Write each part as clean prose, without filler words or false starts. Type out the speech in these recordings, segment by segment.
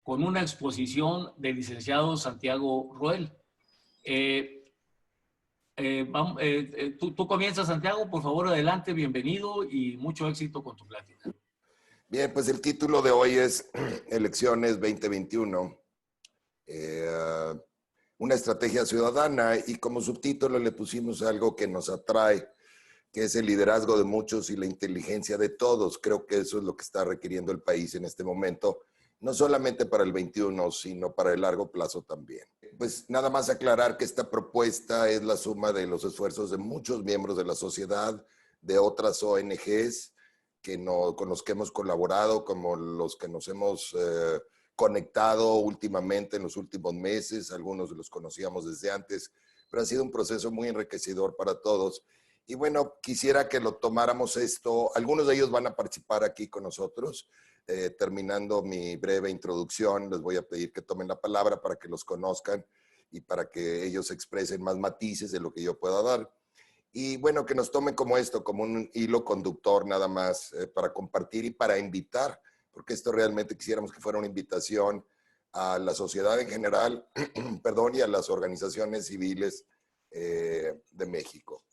con una exposición del licenciado Santiago Roel. Tú comienzas, Santiago, por favor, adelante, bienvenido y mucho éxito con tu plática. Bien, pues el título de hoy es Elecciones 2021, una estrategia ciudadana, y como subtítulo le pusimos algo que nos atrae, que es el liderazgo de muchos y la inteligencia de todos. Creo que eso es lo que está requiriendo el país en este momento, no solamente para el 21, sino para el largo plazo también. Pues nada más aclarar que esta propuesta es la suma de los esfuerzos de muchos miembros de la sociedad, de otras ONGs, con los que hemos colaborado, como los que nos hemos conectado últimamente en los últimos meses. Algunos los conocíamos desde antes, pero ha sido un proceso muy enriquecedor para todos. Y bueno, quisiera que lo tomáramos esto. Algunos de ellos van a participar aquí con nosotros. Terminando mi breve introducción, les voy a pedir que tomen la palabra para que los conozcan y para que ellos expresen más matices de lo que yo pueda dar. Y bueno, que nos tomen como esto, como un hilo conductor nada más, para compartir y para invitar, porque esto realmente quisiéramos que fuera una invitación a la sociedad en general, perdón, y a las organizaciones civiles de México.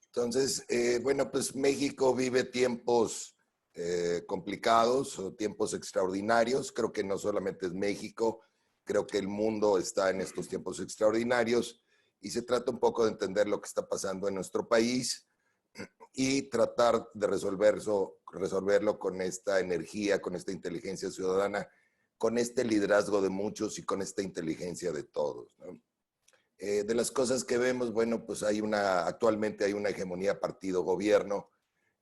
Entonces, bueno, pues México vive tiempos complicados o tiempos extraordinarios. Creo que no solamente es México, creo que el mundo está en estos tiempos extraordinarios. Y se trata un poco de entender lo que está pasando en nuestro país y tratar de resolverlo con esta energía, con esta inteligencia ciudadana, con este liderazgo de muchos y con esta inteligencia de todos, ¿no? De las cosas que vemos, bueno, pues actualmente hay una hegemonía partido-gobierno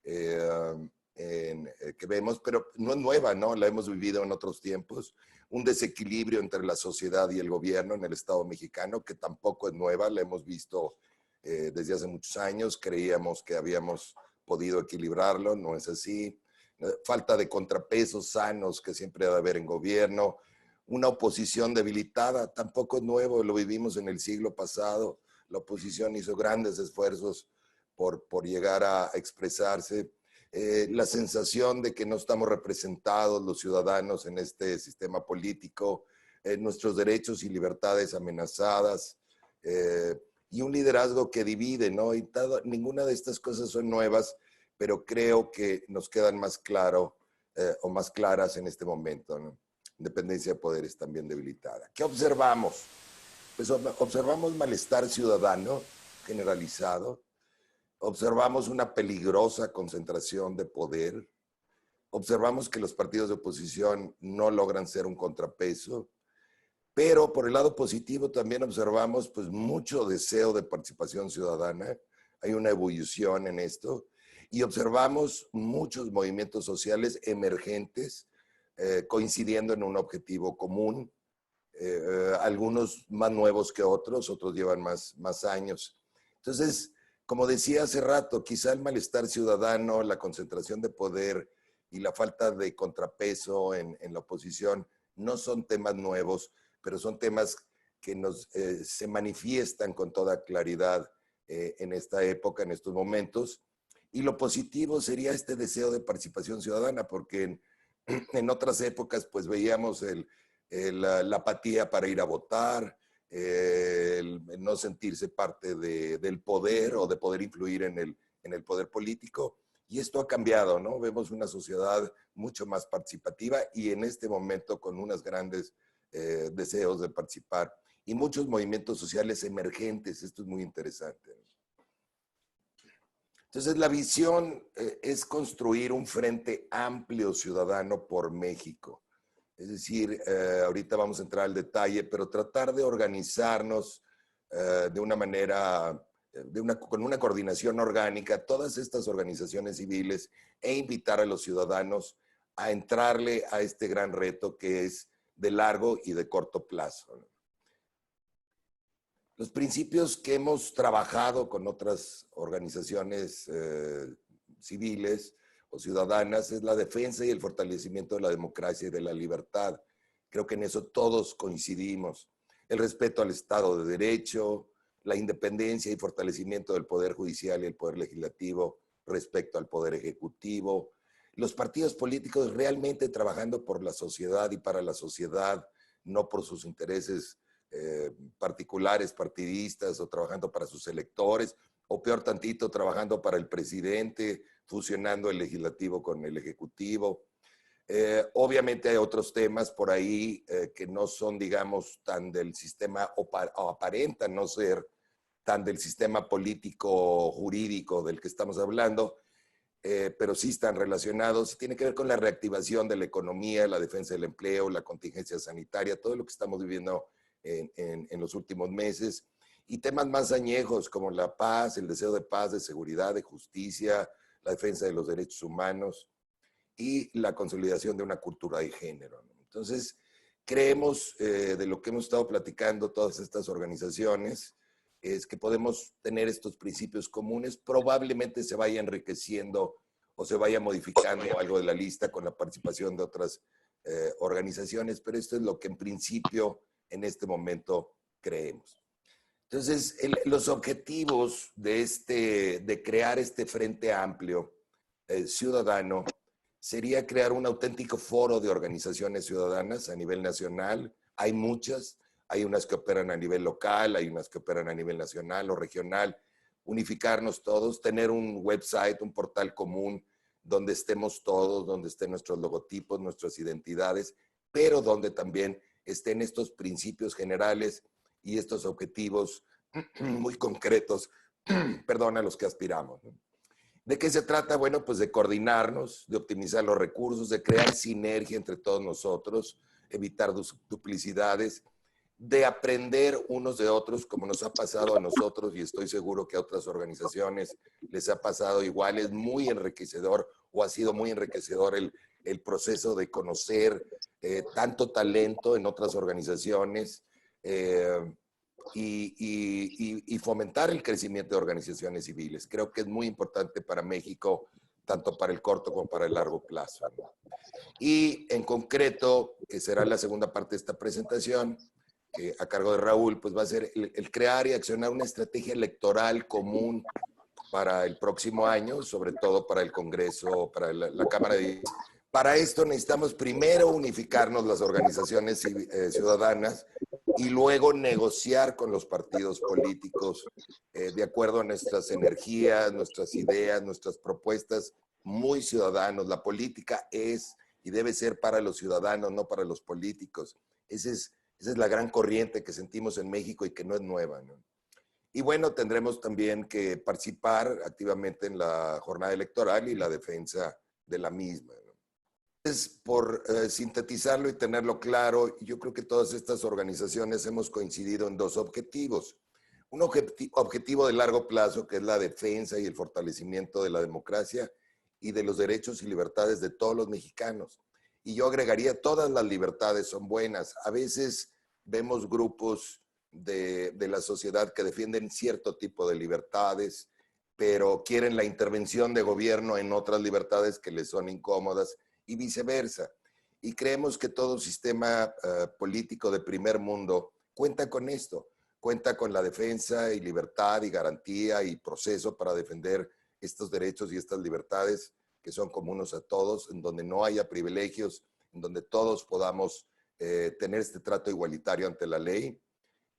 que vemos, pero no es nueva, ¿no? La hemos vivido en otros tiempos. Un desequilibrio entre la sociedad y el gobierno en el Estado mexicano, que tampoco es nueva, la hemos visto desde hace muchos años. Creíamos que habíamos podido equilibrarlo, no es así. Falta de contrapesos sanos que siempre debe haber en gobierno. Una oposición debilitada, tampoco es nuevo, lo vivimos en el siglo pasado. La oposición hizo grandes esfuerzos por llegar a expresarse. La sensación de que no estamos representados los ciudadanos en este sistema político, nuestros derechos y libertades amenazadas, y un liderazgo que divide, ¿no? Y ninguna de estas cosas son nuevas, pero creo que nos quedan más claro o más claras en este momento, ¿no? Independencia de poderes también debilitada. ¿Qué observamos? Pues observamos malestar ciudadano generalizado. Observamos una peligrosa concentración de poder. Observamos que los partidos de oposición no logran ser un contrapeso. Pero por el lado positivo también observamos pues mucho deseo de participación ciudadana. Hay una ebullición en esto. Y observamos muchos movimientos sociales emergentes coincidiendo en un objetivo común. Algunos más nuevos que otros llevan más años. Entonces, como decía hace rato, quizá el malestar ciudadano, la concentración de poder y la falta de contrapeso en la oposición no son temas nuevos, pero son temas que se manifiestan con toda claridad en esta época, en estos momentos. Y lo positivo sería este deseo de participación ciudadana, porque en otras épocas pues veíamos la apatía para ir a votar, el no sentirse parte del poder o de poder influir en el poder político. Y esto ha cambiado, ¿no? Vemos una sociedad mucho más participativa y en este momento con unos grandes deseos de participar y muchos movimientos sociales emergentes. Esto es muy interesante. Entonces, la visión es construir un frente amplio ciudadano por México. Es decir, ahorita vamos a entrar al detalle, pero tratar de organizarnos de una manera, con una coordinación orgánica, todas estas organizaciones civiles, e invitar a los ciudadanos a entrarle a este gran reto que es de largo y de corto plazo, ¿no? Los principios que hemos trabajado con otras organizaciones civiles o ciudadanas es la defensa y el fortalecimiento de la democracia y de la libertad. Creo que en eso todos coincidimos. El respeto al Estado de Derecho, la independencia y fortalecimiento del Poder Judicial y el Poder Legislativo respecto al Poder Ejecutivo, los partidos políticos realmente trabajando por la sociedad y para la sociedad, no por sus intereses particulares, partidistas, o trabajando para sus electores, o peor tantito, trabajando para el presidente, fusionando el legislativo con el ejecutivo. Obviamente hay otros temas por ahí que no son, digamos, tan del sistema, o aparentan no ser tan del sistema político jurídico del que estamos hablando, pero sí están relacionados. Tiene que ver con la reactivación de la economía, la defensa del empleo, la contingencia sanitaria, todo lo que estamos viviendo en los últimos meses, y temas más añejos como la paz, el deseo de paz, de seguridad, de justicia, la defensa de los derechos humanos y la consolidación de una cultura de género. Entonces, creemos, de lo que hemos estado platicando todas estas organizaciones, es que podemos tener estos principios comunes. Probablemente se vaya enriqueciendo o se vaya modificando algo de la lista con la participación de otras organizaciones, pero esto es lo que en principio en este momento creemos. Entonces, los objetivos de crear este frente amplio ciudadano sería crear un auténtico foro de organizaciones ciudadanas a nivel nacional. Hay muchas. Hay unas que operan a nivel local, hay unas que operan a nivel nacional o regional. Unificarnos todos, tener un website, un portal común donde estemos todos, donde estén nuestros logotipos, nuestras identidades, pero donde también estén estos principios generales y estos objetivos muy concretos, perdón, a los que aspiramos. ¿De qué se trata? Bueno, pues de coordinarnos, de optimizar los recursos, de crear sinergia entre todos nosotros, evitar duplicidades, de aprender unos de otros, como nos ha pasado a nosotros, y estoy seguro que a otras organizaciones les ha pasado igual. Es muy enriquecedor, o ha sido muy enriquecedor el proceso de conocer tanto talento en otras organizaciones y fomentar el crecimiento de organizaciones civiles. Creo que es muy importante para México, tanto para el corto como para el largo plazo, ¿no? Y en concreto, que será la segunda parte de esta presentación, a cargo de Raúl, pues va a ser el crear y accionar una estrategia electoral común para el próximo año, sobre todo para el Congreso, para la Cámara de Diputados. Para esto necesitamos primero unificarnos las organizaciones ciudadanas y luego negociar con los partidos políticos de acuerdo a nuestras energías, nuestras ideas, nuestras propuestas, muy ciudadanos. La política es y debe ser para los ciudadanos, no para los políticos. Esa es la gran corriente que sentimos en México y que no es nueva, ¿no? Y bueno, tendremos también que participar activamente en la jornada electoral y la defensa de la misma, ¿no? Entonces, por sintetizarlo y tenerlo claro, yo creo que todas estas organizaciones hemos coincidido en dos objetivos. Un objetivo de largo plazo, que es la defensa y el fortalecimiento de la democracia y de los derechos y libertades de todos los mexicanos. Y yo agregaría, todas las libertades son buenas. A veces vemos grupos de la sociedad que defienden cierto tipo de libertades, pero quieren la intervención de gobierno en otras libertades que les son incómodas y viceversa. Y creemos que todo sistema político de primer mundo cuenta con esto, cuenta con la defensa y libertad y garantía y proceso para defender estos derechos y estas libertades que son comunes a todos, en donde no haya privilegios, en donde todos podamos tener este trato igualitario ante la ley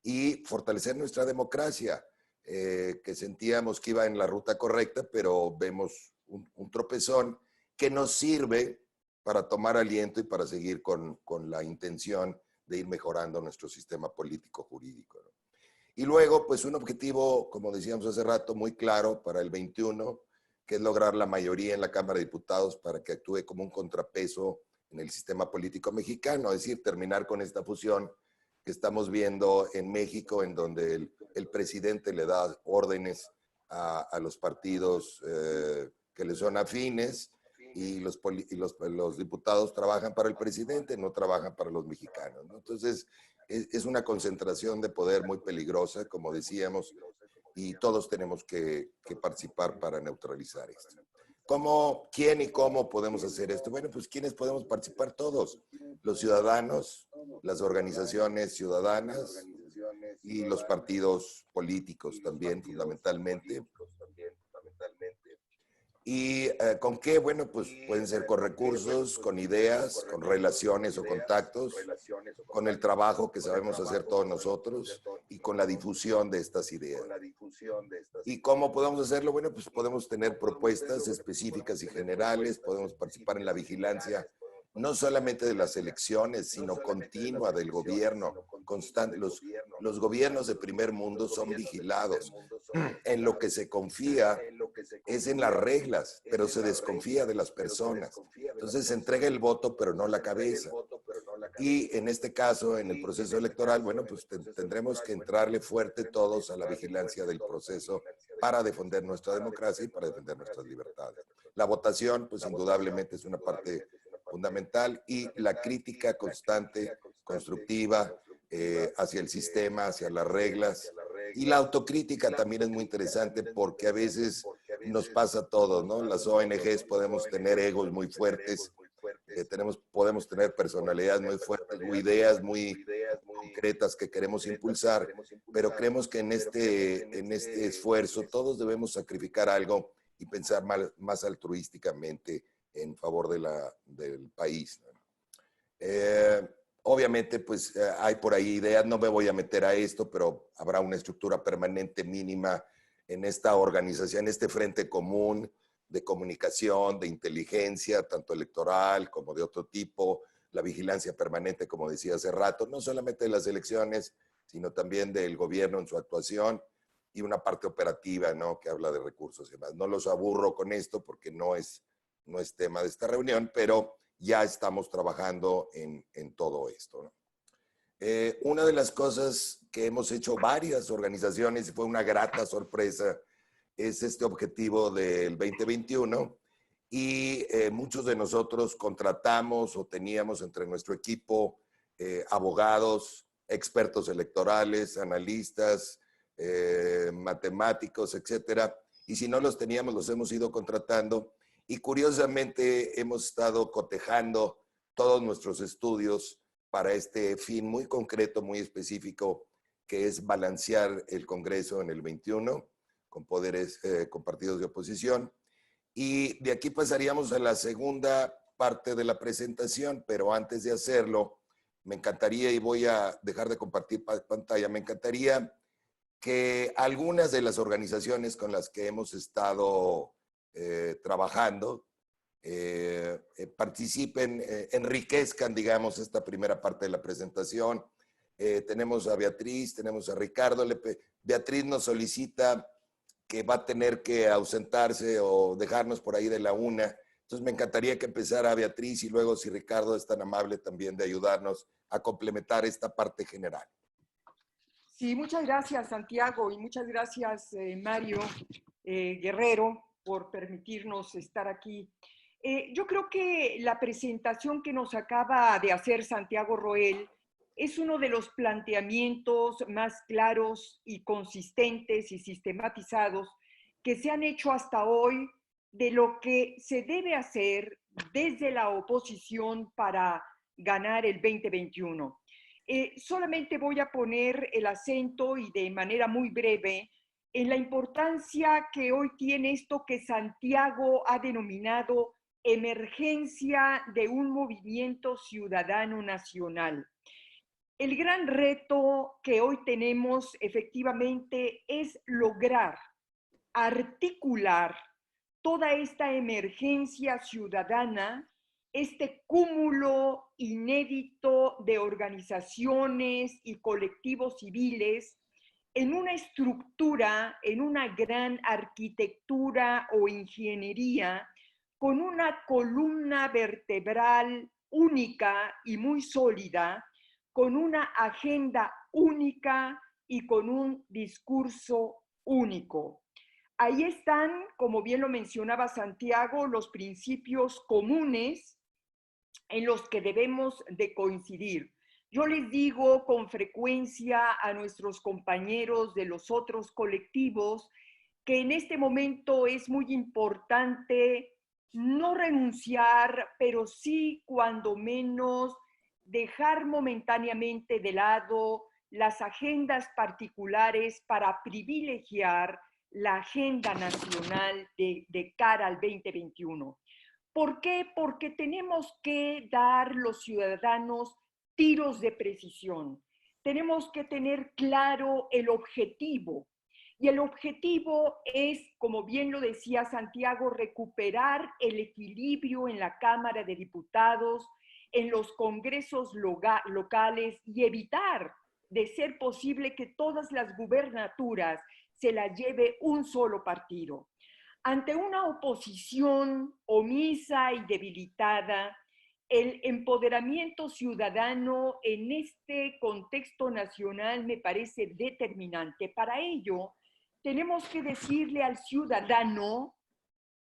y fortalecer nuestra democracia, que sentíamos que iba en la ruta correcta, pero vemos un tropezón que nos sirve para tomar aliento y para seguir con la intención de ir mejorando nuestro sistema político jurídico, ¿no? Y luego, pues un objetivo, como decíamos hace rato, muy claro para el 21, que es lograr la mayoría en la Cámara de Diputados para que actúe como un contrapeso en el sistema político mexicano, es decir, terminar con esta fusión que estamos viendo en México, en donde el presidente le da órdenes a los partidos que le son afines y los diputados trabajan para el presidente, no trabajan para los mexicanos, ¿no? Entonces, es una concentración de poder muy peligrosa, como decíamos, y todos tenemos que participar para neutralizar esto. ¿Cómo, quién y cómo podemos hacer esto? Bueno, pues ¿quiénes podemos participar? Todos. Los ciudadanos, las organizaciones ciudadanas y los partidos políticos también, fundamentalmente. ¿Y con qué? Bueno, pues pueden ser con recursos, con ideas, con relaciones o contactos, con el trabajo que sabemos hacer todos nosotros y con la difusión de estas ideas. ¿Y cómo podemos hacerlo? Bueno, pues podemos tener propuestas específicas y generales, podemos participar en la vigilancia, no solamente de las elecciones, sino continua del gobierno, constante. Los gobiernos de primer mundo son vigilados. En lo que se confía es en las reglas, pero se desconfía de las personas. Entonces se entrega el voto, pero no la cabeza. Y en este caso, en el proceso electoral, bueno, pues tendremos que entrarle fuerte todos a la vigilancia del proceso para defender nuestra democracia y para defender nuestras libertades. La votación, pues indudablemente es una parte fundamental, y la crítica constante, constructiva, hacia el sistema, hacia las reglas. Y la autocrítica también es muy interesante, porque a veces nos pasa a todos, ¿no? Las ONGs podemos tener egos muy fuertes, podemos tener personalidades muy fuertes, ideas muy concretas que queremos impulsar, pero creemos que en este esfuerzo todos debemos sacrificar algo y pensar más altruísticamente en favor del país. Obviamente, pues hay por ahí ideas, no me voy a meter a esto, pero habrá una estructura permanente mínima en esta organización, en este frente común de comunicación, de inteligencia, tanto electoral como de otro tipo, la vigilancia permanente, como decía hace rato, no solamente de las elecciones, sino también del gobierno en su actuación, y una parte operativa, ¿no?, que habla de recursos y demás. No los aburro con esto porque no es tema de esta reunión, pero ya estamos trabajando en todo esto, ¿no? Una de las cosas que hemos hecho varias organizaciones, y fue una grata sorpresa, es este objetivo del 2021, y muchos de nosotros contratamos o teníamos entre nuestro equipo abogados, expertos electorales, analistas, matemáticos, etcétera, y si no los teníamos, los hemos ido contratando, y curiosamente hemos estado cotejando todos nuestros estudios para este fin muy concreto, muy específico, que es balancear el Congreso en el 21 con poderes, con partidos de oposición. Y de aquí pasaríamos a la segunda parte de la presentación, pero antes de hacerlo, me encantaría, y voy a dejar de compartir pantalla, me encantaría que algunas de las organizaciones con las que hemos estado trabajando participen, enriquezcan, digamos, esta primera parte de la presentación. Tenemos a Beatriz, tenemos a Ricardo. Beatriz nos solicita que va a tener que ausentarse o dejarnos por ahí de la 1. Entonces me encantaría que empezara Beatriz, y luego, si Ricardo es tan amable también de ayudarnos a complementar esta parte general. Sí, muchas gracias, Santiago, y muchas gracias, Mario Guerrero, por permitirnos estar aquí. Yo creo que la presentación que nos acaba de hacer Santiago Roel es uno de los planteamientos más claros y consistentes y sistematizados que se han hecho hasta hoy de lo que se debe hacer desde la oposición para ganar el 2021. Solamente voy a poner el acento, y de manera muy breve, en la importancia que hoy tiene esto que Santiago ha denominado emergencia de un movimiento ciudadano nacional. El gran reto que hoy tenemos efectivamente es lograr articular toda esta emergencia ciudadana, este cúmulo inédito de organizaciones y colectivos civiles, en una estructura, en una gran arquitectura o ingeniería, con una columna vertebral única y muy sólida, con una agenda única y con un discurso único. Ahí están, como bien lo mencionaba Santiago, los principios comunes en los que debemos de coincidir. Yo les digo con frecuencia a nuestros compañeros de los otros colectivos que en este momento es muy importante no renunciar, pero sí, cuando menos, dejar momentáneamente de lado las agendas particulares para privilegiar la agenda nacional de cara al 2021. ¿Por qué? Porque tenemos que dar los ciudadanos tiros de precisión. Tenemos que tener claro el objetivo. Y el objetivo es, como bien lo decía Santiago, recuperar el equilibrio en la Cámara de Diputados, en los congresos locales y evitar, de ser posible, que todas las gubernaturas se las lleve un solo partido. Ante una oposición omisa y debilitada, el empoderamiento ciudadano en este contexto nacional me parece determinante. Para ello, tenemos que decirle al ciudadano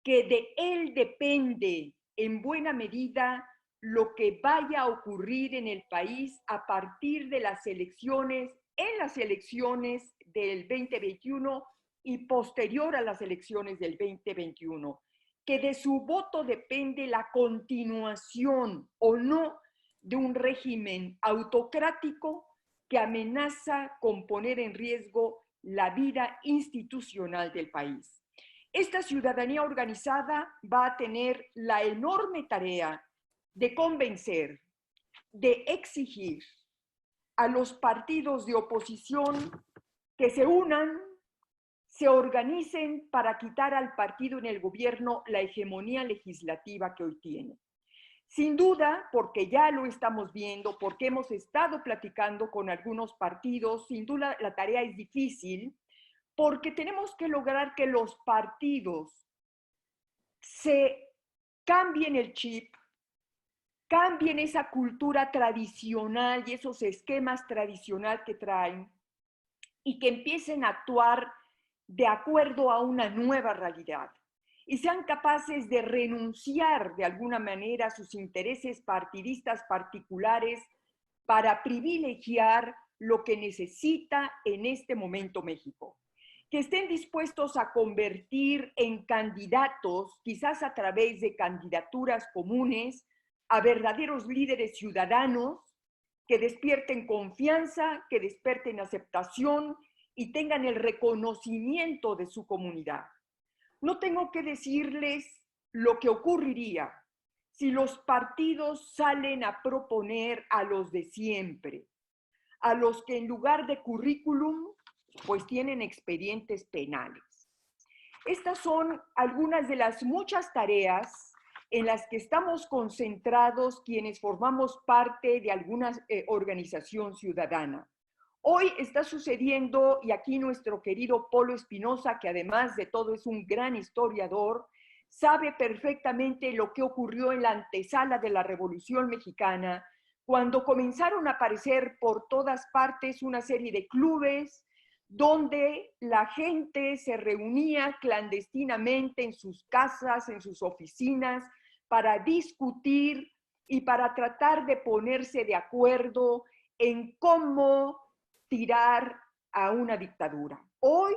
que de él depende en buena medida lo que vaya a ocurrir en el país a partir de las elecciones, en las elecciones del 2021 y posterior a las elecciones del 2021, que de su voto depende la continuación o no de un régimen autocrático que amenaza con poner en riesgo la vida institucional del país. Esta ciudadanía organizada va a tener la enorme tarea de convencer, de exigir a los partidos de oposición que se unan, se organicen para quitar al partido en el gobierno la hegemonía legislativa que hoy tiene. Sin duda, porque ya lo estamos viendo, porque hemos estado platicando con algunos partidos, sin duda la tarea es difícil, porque tenemos que lograr que los partidos se cambien el chip, cambien esa cultura tradicional y esos esquemas tradicionales que traen y que empiecen a actuar de acuerdo a una nueva realidad y sean capaces de renunciar de alguna manera a sus intereses partidistas particulares para privilegiar lo que necesita en este momento México. Que estén dispuestos a convertir en candidatos, quizás a través de candidaturas comunes, a verdaderos líderes ciudadanos que despierten confianza, que despierten aceptación y tengan el reconocimiento de su comunidad. No tengo que decirles lo que ocurriría si los partidos salen a proponer a los de siempre, a los que en lugar de currículum, pues tienen expedientes penales. Estas son algunas de las muchas tareas en las que estamos concentrados quienes formamos parte de alguna organización ciudadana. Hoy está sucediendo, y aquí nuestro querido Polo Espinosa, que además de todo es un gran historiador, sabe perfectamente lo que ocurrió en la antesala de la Revolución Mexicana, cuando comenzaron a aparecer por todas partes una serie de clubes donde la gente se reunía clandestinamente en sus casas, en sus oficinas, para discutir y para tratar de ponerse de acuerdo en cómo tirar a una dictadura. Hoy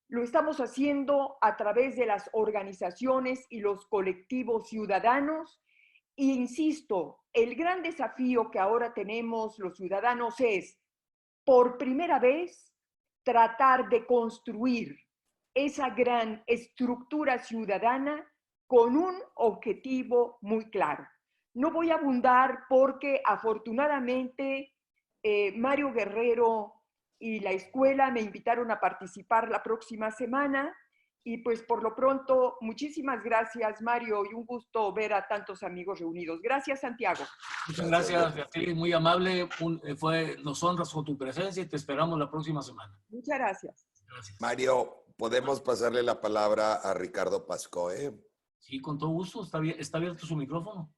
lo estamos haciendo a través de las organizaciones y los colectivos ciudadanos. E insisto, el gran desafío que ahora tenemos los ciudadanos es, por primera vez, tratar de construir esa gran estructura ciudadana con un objetivo muy claro. No voy a abundar porque afortunadamente Mario Guerrero y la escuela me invitaron a participar la próxima semana y pues por lo pronto muchísimas gracias, Mario, y un gusto ver a tantos amigos reunidos. Gracias, Santiago. Muchas gracias, Beatriz, muy amable. Nos honras con tu presencia y te esperamos la próxima semana. Muchas gracias. Gracias. Mario, ¿podemos pasarle la palabra a Ricardo Pascoe? Sí, con todo gusto. ¿Está abierto su micrófono?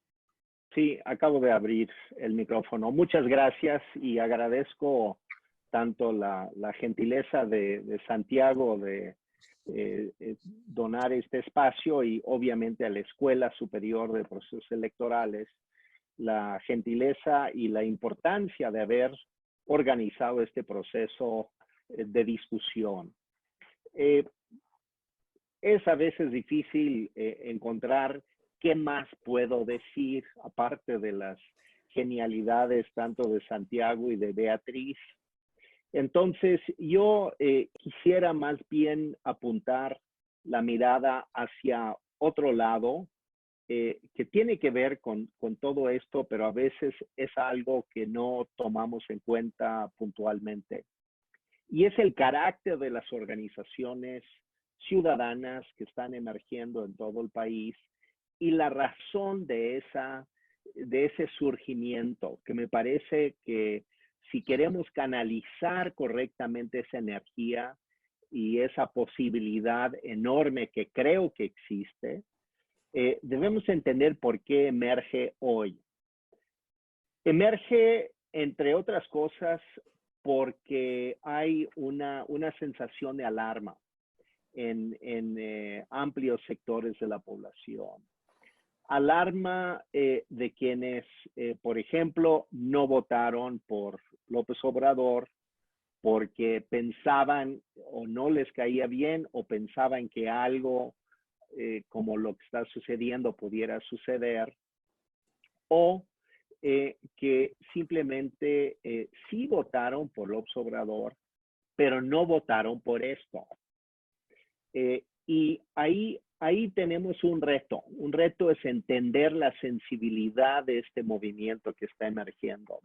Sí, acabo de abrir el micrófono. Muchas gracias y agradezco tanto la gentileza de Santiago de donar este espacio y obviamente a la Escuela Superior de Procesos Electorales la gentileza y la importancia de haber organizado este proceso de discusión. Es a veces difícil encontrar qué más puedo decir, aparte de las genialidades tanto de Santiago y de Beatriz. Entonces, yo quisiera más bien apuntar la mirada hacia otro lado, que tiene que ver con todo esto, pero a veces es algo que no tomamos en cuenta puntualmente. Y es el carácter de las organizaciones ciudadanas que están emergiendo en todo el país y la razón de ese surgimiento, que me parece que si queremos canalizar correctamente esa energía y esa posibilidad enorme que creo que existe, debemos entender por qué emerge hoy. Emerge, entre otras cosas, porque hay una sensación de alarma en amplios sectores de la población. Alarma de quienes, por ejemplo, no votaron por López Obrador porque pensaban o no les caía bien o pensaban que algo como lo que está sucediendo pudiera suceder, o que simplemente sí votaron por López Obrador, pero no votaron por esto. Y ahí tenemos un reto. Un reto es entender la sensibilidad de este movimiento que está emergiendo.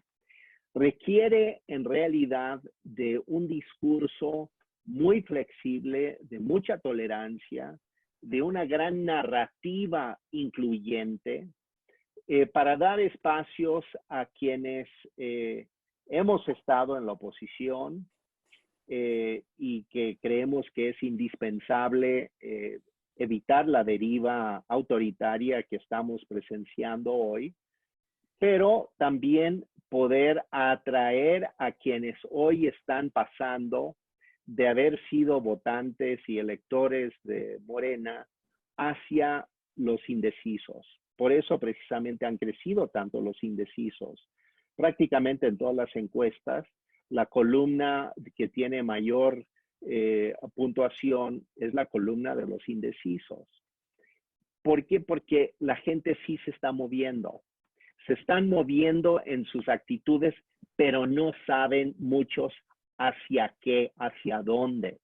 Requiere en realidad de un discurso muy flexible, de mucha tolerancia, de una gran narrativa incluyente, para dar espacios a quienes hemos estado en la oposición, y que creemos que es indispensable evitar la deriva autoritaria que estamos presenciando hoy, pero también poder atraer a quienes hoy están pasando de haber sido votantes y electores de Morena hacia los indecisos. Por eso precisamente han crecido tanto los indecisos. Prácticamente en todas las encuestas, la columna que tiene mayor puntuación es la columna de los indecisos. ¿Por qué? Porque la gente sí se está moviendo. Se están moviendo en sus actitudes, pero no saben muchos hacia qué, hacia dónde.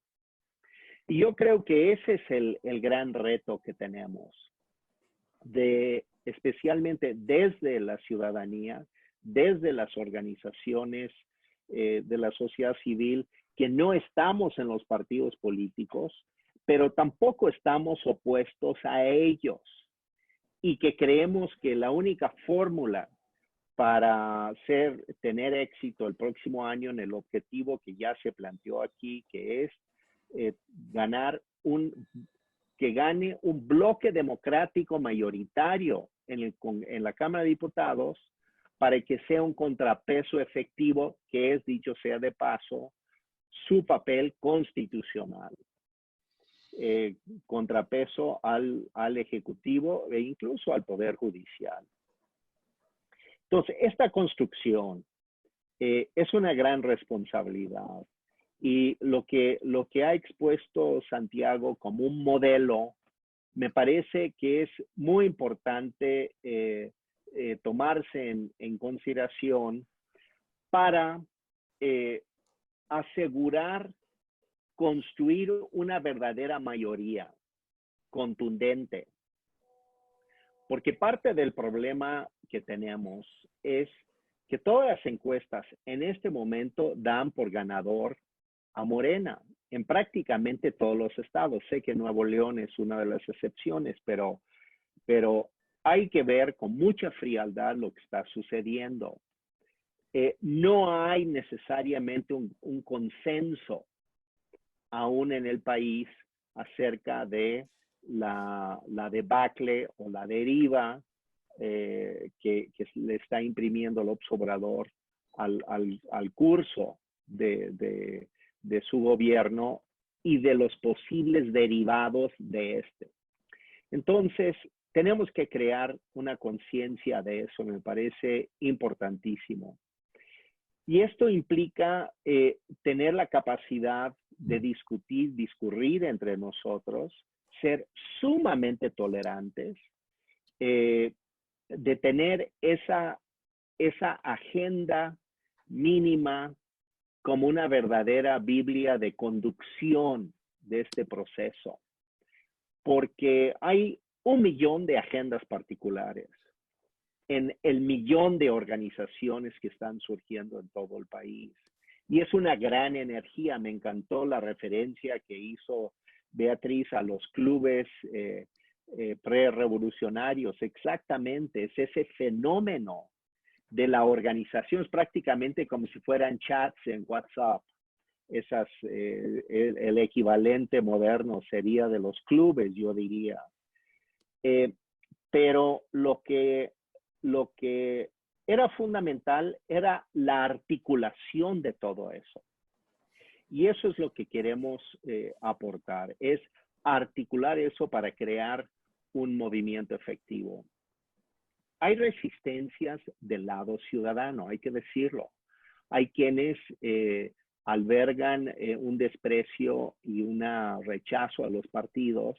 Y yo creo que ese es el gran reto que tenemos, especialmente desde la ciudadanía, desde las organizaciones de la sociedad civil, que no estamos en los partidos políticos, pero tampoco estamos opuestos a ellos, y que creemos que la única fórmula para tener éxito el próximo año en el objetivo que ya se planteó aquí, que es que gane un bloque democrático mayoritario en la Cámara de Diputados, para que sea un contrapeso efectivo, que es, dicho sea de paso, su papel constitucional. Contrapeso al Ejecutivo e incluso al Poder Judicial. Entonces, esta construcción es una gran responsabilidad, y lo que ha expuesto Santiago como un modelo, me parece que es muy importante tomarse en consideración para asegurar construir una verdadera mayoría contundente. Porque parte del problema que tenemos es que todas las encuestas en este momento dan por ganador a Morena en prácticamente todos los estados. Sé que Nuevo León es una de las excepciones, pero hay que ver con mucha frialdad lo que está sucediendo. No hay necesariamente un consenso aún en el país acerca de la debacle o la deriva que le está imprimiendo López Obrador al curso de su gobierno y de los posibles derivados de este. Entonces, tenemos que crear una conciencia de eso, me parece importantísimo. Y esto implica tener la capacidad de discurrir entre nosotros, ser sumamente tolerantes, de tener esa agenda mínima como una verdadera Biblia de conducción de este proceso, porque hay 1 millón de agendas particulares en el millón de organizaciones que están surgiendo en todo el país. Y es una gran energía. Me encantó la referencia que hizo Beatriz a los clubes pre-revolucionarios. Exactamente, es ese fenómeno de la organización. Es prácticamente como si fueran chats en WhatsApp. El equivalente moderno sería de los clubes, yo diría. Pero lo que era fundamental era la articulación de todo eso. Y eso es lo que queremos aportar, es articular eso para crear un movimiento efectivo. Hay resistencias del lado ciudadano, hay que decirlo. Hay quienes albergan un desprecio y un rechazo a los partidos.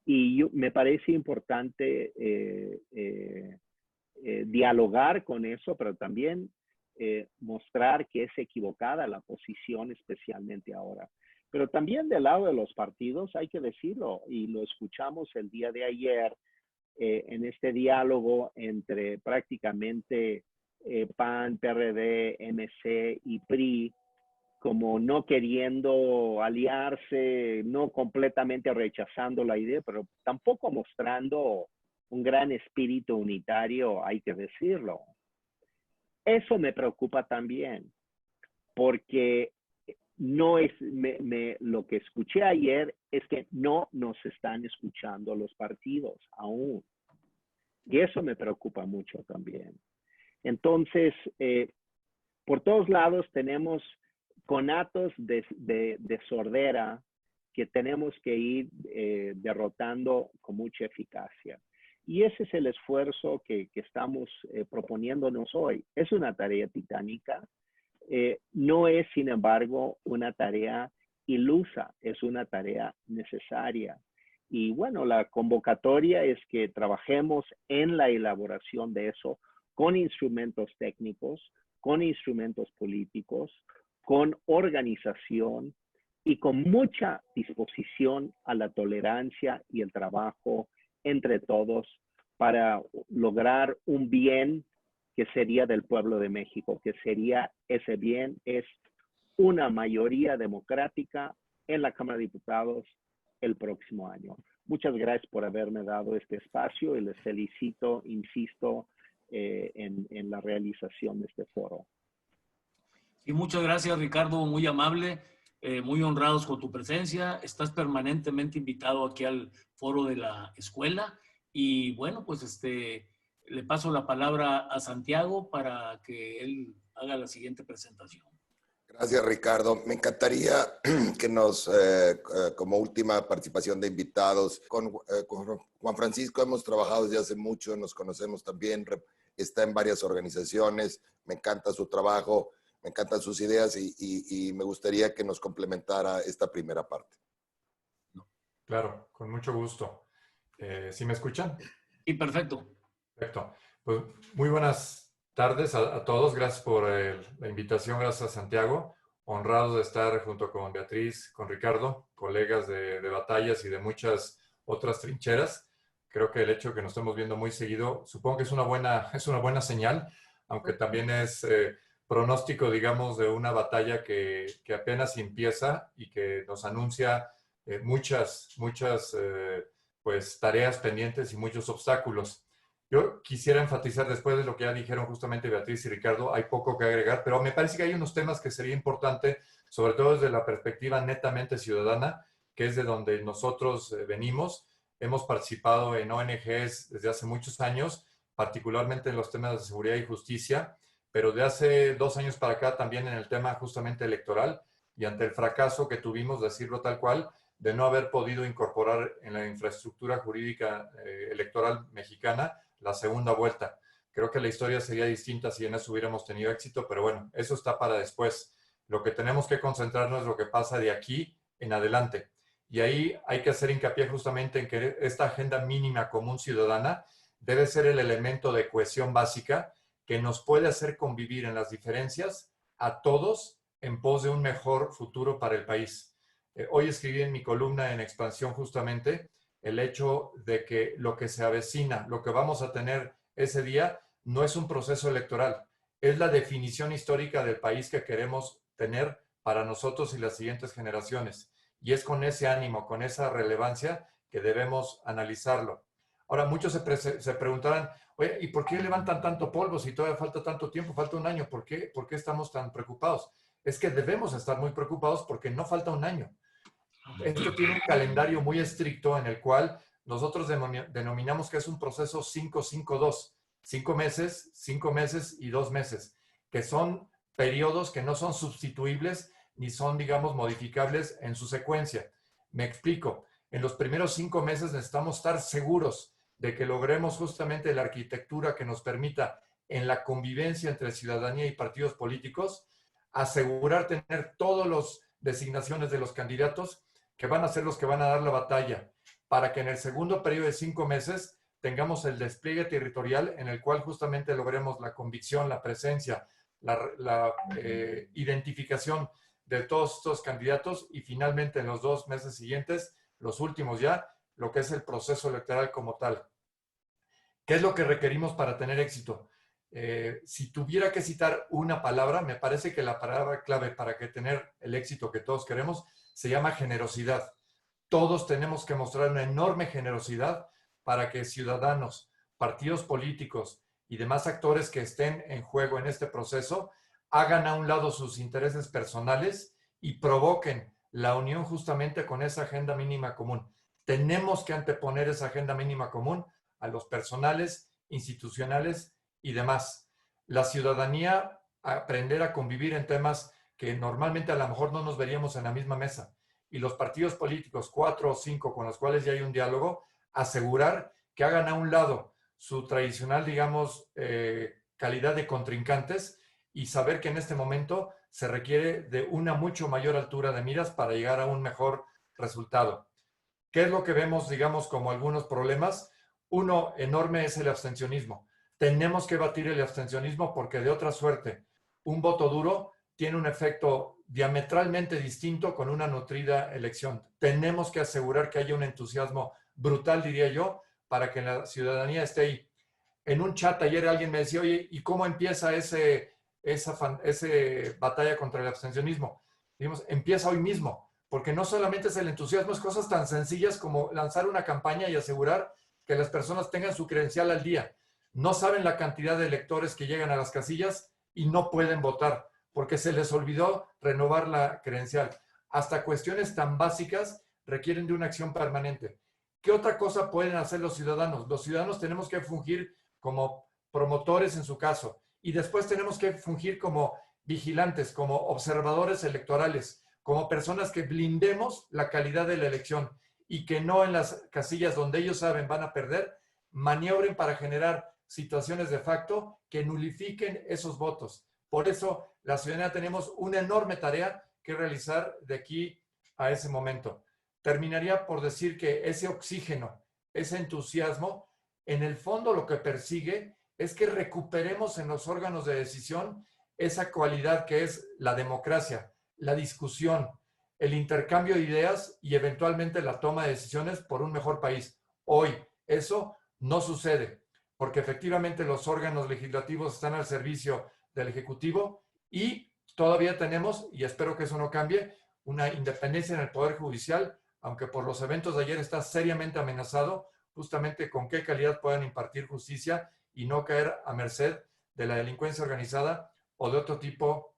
Y me parece importante dialogar con eso, pero también mostrar que es equivocada la posición, especialmente ahora. Pero también del lado de los partidos, hay que decirlo, y lo escuchamos el día de ayer en este diálogo entre prácticamente PAN, PRD, MC y PRI, como no queriendo aliarse, no completamente rechazando la idea, pero tampoco mostrando un gran espíritu unitario, hay que decirlo. Eso me preocupa también, porque no es, lo que escuché ayer es que no nos están escuchando los partidos aún. Y eso me preocupa mucho también. Entonces, por todos lados tenemos conatos de sordera que tenemos que ir derrotando con mucha eficacia. Y ese es el esfuerzo que estamos proponiéndonos hoy. Es una tarea titánica. No es, sin embargo, una tarea ilusa. Es una tarea necesaria. Y bueno, la convocatoria es que trabajemos en la elaboración de eso con instrumentos técnicos, con instrumentos políticos, con organización y con mucha disposición a la tolerancia y el trabajo entre todos para lograr un bien que sería del pueblo de México, que sería ese bien es una mayoría democrática en la Cámara de Diputados el próximo año. Muchas gracias por haberme dado este espacio y les felicito, insisto, en la realización de este foro. Y muchas gracias, Ricardo, muy amable, muy honrados con tu presencia. Estás permanentemente invitado aquí al foro de la escuela. Y bueno, pues le paso la palabra a Santiago para que él haga la siguiente presentación. Gracias, Ricardo. Me encantaría que nos, como última participación de invitados, con Juan Francisco hemos trabajado desde hace mucho, nos conocemos también, está en varias organizaciones, me encanta su trabajo, me encantan sus ideas y me gustaría que nos complementara esta primera parte. Claro, con mucho gusto. ¿Sí me escuchan? Sí, perfecto. Perfecto. Pues muy buenas tardes a todos. Gracias por la invitación. Gracias a Santiago. Honrado de estar junto con Beatriz, con Ricardo, colegas de batallas y de muchas otras trincheras. Creo que el hecho de que nos estemos viendo muy seguido, supongo que es una buena señal, aunque también es pronóstico, digamos, de una batalla que apenas empieza y que nos anuncia muchas pues, tareas pendientes y muchos obstáculos. Yo quisiera enfatizar, después de lo que ya dijeron justamente Beatriz y Ricardo, hay poco que agregar, pero me parece que hay unos temas que sería importante, sobre todo desde la perspectiva netamente ciudadana, que es de donde nosotros venimos. Hemos participado en ONGs desde hace muchos años, particularmente en los temas de seguridad y justicia, pero de hace 2 años para acá también en el tema justamente electoral, y ante el fracaso que tuvimos, decirlo tal cual, de no haber podido incorporar en la infraestructura jurídica electoral mexicana la segunda vuelta. Creo que la historia sería distinta si en eso hubiéramos tenido éxito, pero bueno, eso está para después. Lo que tenemos que concentrarnos es lo que pasa de aquí en adelante. Y ahí hay que hacer hincapié justamente en que esta agenda mínima común ciudadana debe ser el elemento de cohesión básica que nos puede hacer convivir en las diferencias a todos en pos de un mejor futuro para el país. Hoy escribí en mi columna en Expansión justamente el hecho de que lo que se avecina, lo que vamos a tener ese día, no es un proceso electoral, es la definición histórica del país que queremos tener para nosotros y las siguientes generaciones. Y es con ese ánimo, con esa relevancia que debemos analizarlo. Ahora, muchos se preguntarán, oye, ¿y por qué levantan tanto polvo si todavía falta tanto tiempo, falta un año? ¿Por qué estamos tan preocupados? Es que debemos estar muy preocupados porque no falta un año. Esto tiene un calendario muy estricto en el cual nosotros denominamos que es un proceso 5-5-2. 5 meses y 2 meses, que son periodos que no son sustituibles ni son, digamos, modificables en su secuencia. Me explico. En los primeros 5 meses necesitamos estar seguros de que logremos justamente la arquitectura que nos permita, en la convivencia entre ciudadanía y partidos políticos, asegurar tener todas las designaciones de los candidatos que van a ser los que van a dar la batalla, para que en el segundo periodo de 5 meses tengamos el despliegue territorial en el cual justamente logremos la convicción, la presencia, la identificación de todos estos candidatos y finalmente en los 2 meses siguientes, los últimos ya, lo que es el proceso electoral como tal. ¿Qué es lo que requerimos para tener éxito? Si tuviera que citar una palabra, me parece que la palabra clave para que tener el éxito que todos queremos se llama generosidad. Todos tenemos que mostrar una enorme generosidad para que ciudadanos, partidos políticos y demás actores que estén en juego en este proceso hagan a un lado sus intereses personales y provoquen la unión justamente con esa agenda mínima común. Tenemos que anteponer esa agenda mínima común a los personales, institucionales y demás. La ciudadanía, aprender a convivir en temas que normalmente a lo mejor no nos veríamos en la misma mesa. Y los partidos políticos, 4 o 5 con los cuales ya hay un diálogo, asegurar que hagan a un lado su tradicional, digamos, calidad de contrincantes y saber que en este momento se requiere de una mucho mayor altura de miras para llegar a un mejor resultado. ¿Qué es lo que vemos, digamos, como algunos problemas? Uno enorme es el abstencionismo. Tenemos que batir el abstencionismo porque de otra suerte, un voto duro tiene un efecto diametralmente distinto con una nutrida elección. Tenemos que asegurar que haya un entusiasmo brutal, diría yo, para que la ciudadanía esté ahí. En un chat ayer alguien me decía, oye, ¿y cómo empieza esa batalla contra el abstencionismo? Digamos, empieza hoy mismo, porque no solamente es el entusiasmo, es cosas tan sencillas como lanzar una campaña y asegurar que las personas tengan su credencial al día. No saben la cantidad de electores que llegan a las casillas y no pueden votar, porque se les olvidó renovar la credencial. Hasta cuestiones tan básicas requieren de una acción permanente. ¿Qué otra cosa pueden hacer los ciudadanos? Los ciudadanos tenemos que fungir como promotores en su caso y después tenemos que fungir como vigilantes, como observadores electorales, como personas que blindemos la calidad de la elección y que no en las casillas donde ellos saben van a perder, maniobren para generar situaciones de facto que nulifiquen esos votos. Por eso, la ciudadanía tenemos una enorme tarea que realizar de aquí a ese momento. Terminaría por decir que ese oxígeno, ese entusiasmo, en el fondo lo que persigue es que recuperemos en los órganos de decisión esa cualidad que es la democracia, la discusión, el intercambio de ideas y eventualmente la toma de decisiones por un mejor país. Hoy eso no sucede, porque efectivamente los órganos legislativos están al servicio del Ejecutivo y todavía tenemos, y espero que eso no cambie, una independencia en el Poder Judicial, aunque por los eventos de ayer está seriamente amenazado, justamente con qué calidad puedan impartir justicia y no caer a merced de la delincuencia organizada o de otro tipo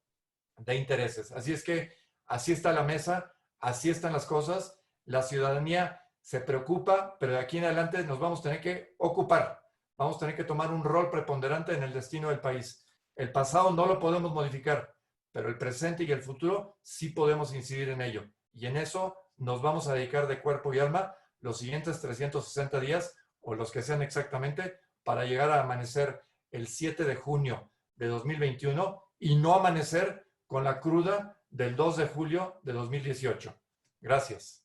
de intereses. Así es que así está la mesa, así están las cosas, la ciudadanía se preocupa, pero de aquí en adelante nos vamos a tener que ocupar, vamos a tener que tomar un rol preponderante en el destino del país. El pasado no lo podemos modificar, pero el presente y el futuro sí podemos incidir en ello. Y en eso nos vamos a dedicar de cuerpo y alma los siguientes 360 días, o los que sean exactamente, para llegar a amanecer el 7 de junio de 2021 y no amanecer con la cruda del 2 de julio de 2018. Gracias.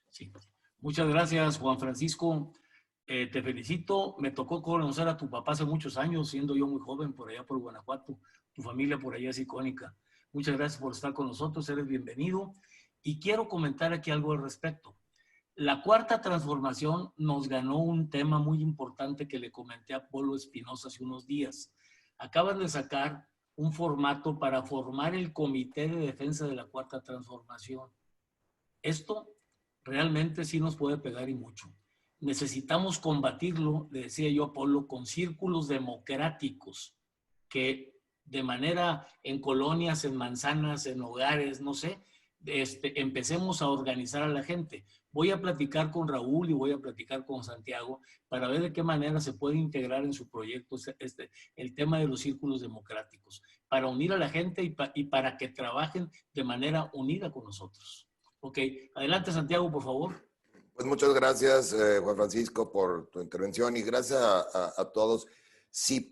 Sí. Muchas gracias, Juan Francisco. Te felicito. Me tocó conocer a tu papá hace muchos años, siendo yo muy joven por allá por Guanajuato. Tu familia por allá es icónica. Muchas gracias por estar con nosotros, eres bienvenido. Y quiero comentar aquí algo al respecto. La cuarta transformación nos ganó un tema muy importante que le comenté a Polo Espinosa hace unos días. Acaban de sacar un formato para formar el Comité de Defensa de la Cuarta Transformación. Esto realmente sí nos puede pegar y mucho. Necesitamos combatirlo, le decía yo a Polo, con círculos democráticos que de manera en colonias, en manzanas, en hogares, no sé, empecemos a organizar a la gente. Voy a platicar con Raúl y voy a platicar con Santiago para ver de qué manera se puede integrar en su proyecto el tema de los círculos democráticos, para unir a la gente y para que trabajen de manera unida con nosotros. Ok, adelante Santiago, por favor. Pues muchas gracias, Juan Francisco, por tu intervención y gracias a todos. Si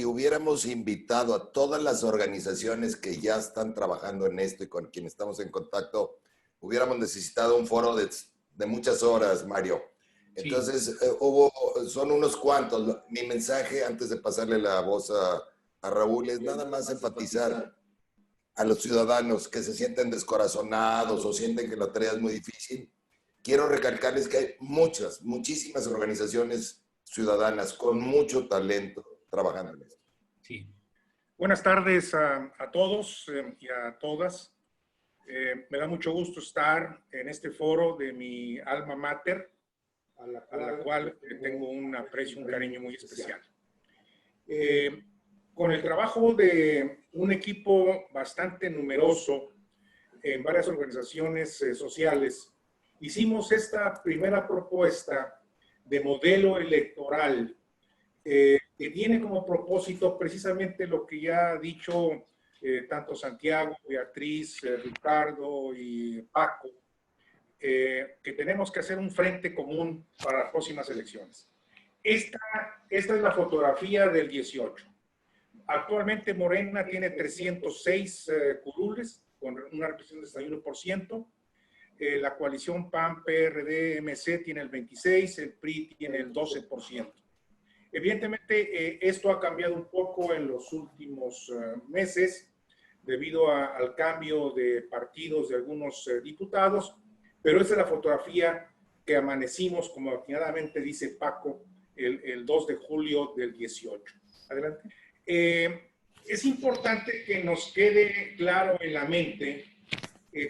hubiéramos invitado a todas las organizaciones que ya están trabajando en esto y con quienes estamos en contacto, hubiéramos necesitado un foro de muchas horas, Mario. Entonces, son unos cuantos. Mi mensaje, antes de pasarle la voz a Raúl, es nada más enfatizar a los ciudadanos que se sienten descorazonados o sienten que la tarea es muy difícil. Quiero recalcarles que hay muchísimas organizaciones ciudadanas con mucho talento trabajando en esto. Sí. Buenas tardes a todos y a todas. Me da mucho gusto estar en este foro de mi alma mater, a la cual tengo un aprecio, un cariño muy especial. Con el trabajo de un equipo bastante numeroso en varias organizaciones sociales, hicimos esta primera propuesta de modelo electoral que tiene como propósito precisamente lo que ya ha dicho tanto Santiago, Beatriz, Ricardo y Paco, que tenemos que hacer un frente común para las próximas elecciones. Esta es la fotografía del 18. Actualmente Morena tiene 306 curules, con una representación del 61%. La coalición PAN, PRD, MC tiene el 26%, el PRI tiene el 12%. Evidentemente, esto ha cambiado un poco en los últimos meses debido al cambio de partidos de algunos diputados, pero esa es la fotografía que amanecimos, como atinadamente dice Paco, el 2 de julio del 18. Adelante. Es importante que nos quede claro en la mente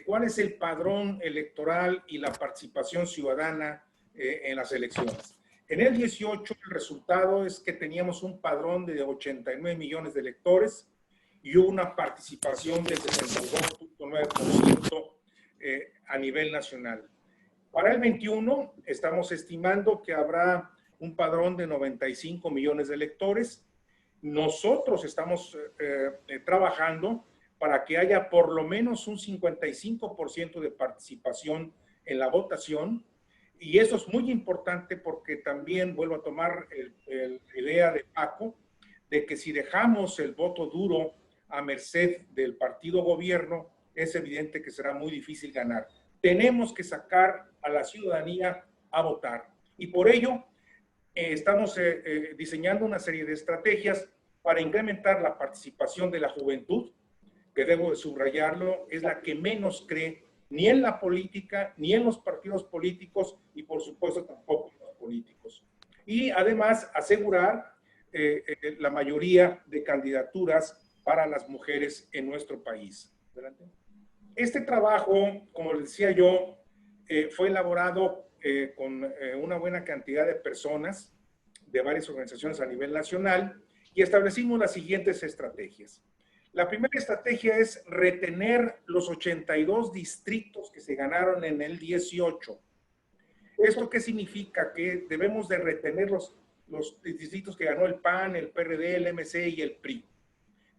cuál es el padrón electoral y la participación ciudadana en las elecciones. En el 18 el resultado es que teníamos un padrón de 89 millones de electores y una participación del 62.9% a nivel nacional. Para el 21 estamos estimando que habrá un padrón de 95 millones de electores. Nosotros estamos trabajando para que haya por lo menos un 55% de participación en la votación. Y eso es muy importante porque también vuelvo a tomar la idea de Paco, de que si dejamos el voto duro a merced del partido gobierno, es evidente que será muy difícil ganar. Tenemos que sacar a la ciudadanía a votar. Y por ello estamos diseñando una serie de estrategias para incrementar la participación de la juventud, que debo de subrayarlo, es la que menos cree ni en la política, ni en los partidos políticos y por supuesto tampoco en los políticos. Y además asegurar la mayoría de candidaturas para las mujeres en nuestro país. ¿Adelante? Este trabajo, como les decía yo, fue elaborado con una buena cantidad de personas de varias organizaciones a nivel nacional y establecimos las siguientes estrategias. La primera estrategia es retener los 82 distritos que se ganaron en el 18. ¿Esto qué significa? Que debemos de retener los distritos que ganó el PAN, el PRD, el MC y el PRI,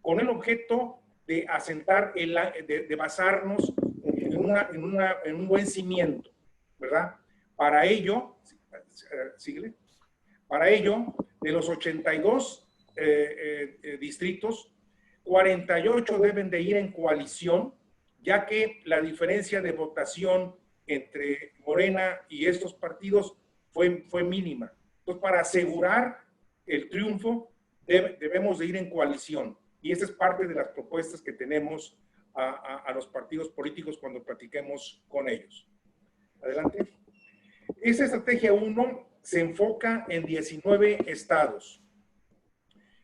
con el objeto de asentar, de basarnos en un buen cimiento, ¿verdad? Para ello, de los 82 distritos, 48 deben de ir en coalición, ya que la diferencia de votación entre Morena y estos partidos fue mínima. Entonces, para asegurar el triunfo, debemos de ir en coalición. Y esa es parte de las propuestas que tenemos a los partidos políticos cuando platiquemos con ellos. Adelante. Esta estrategia 1 se enfoca en 19 estados.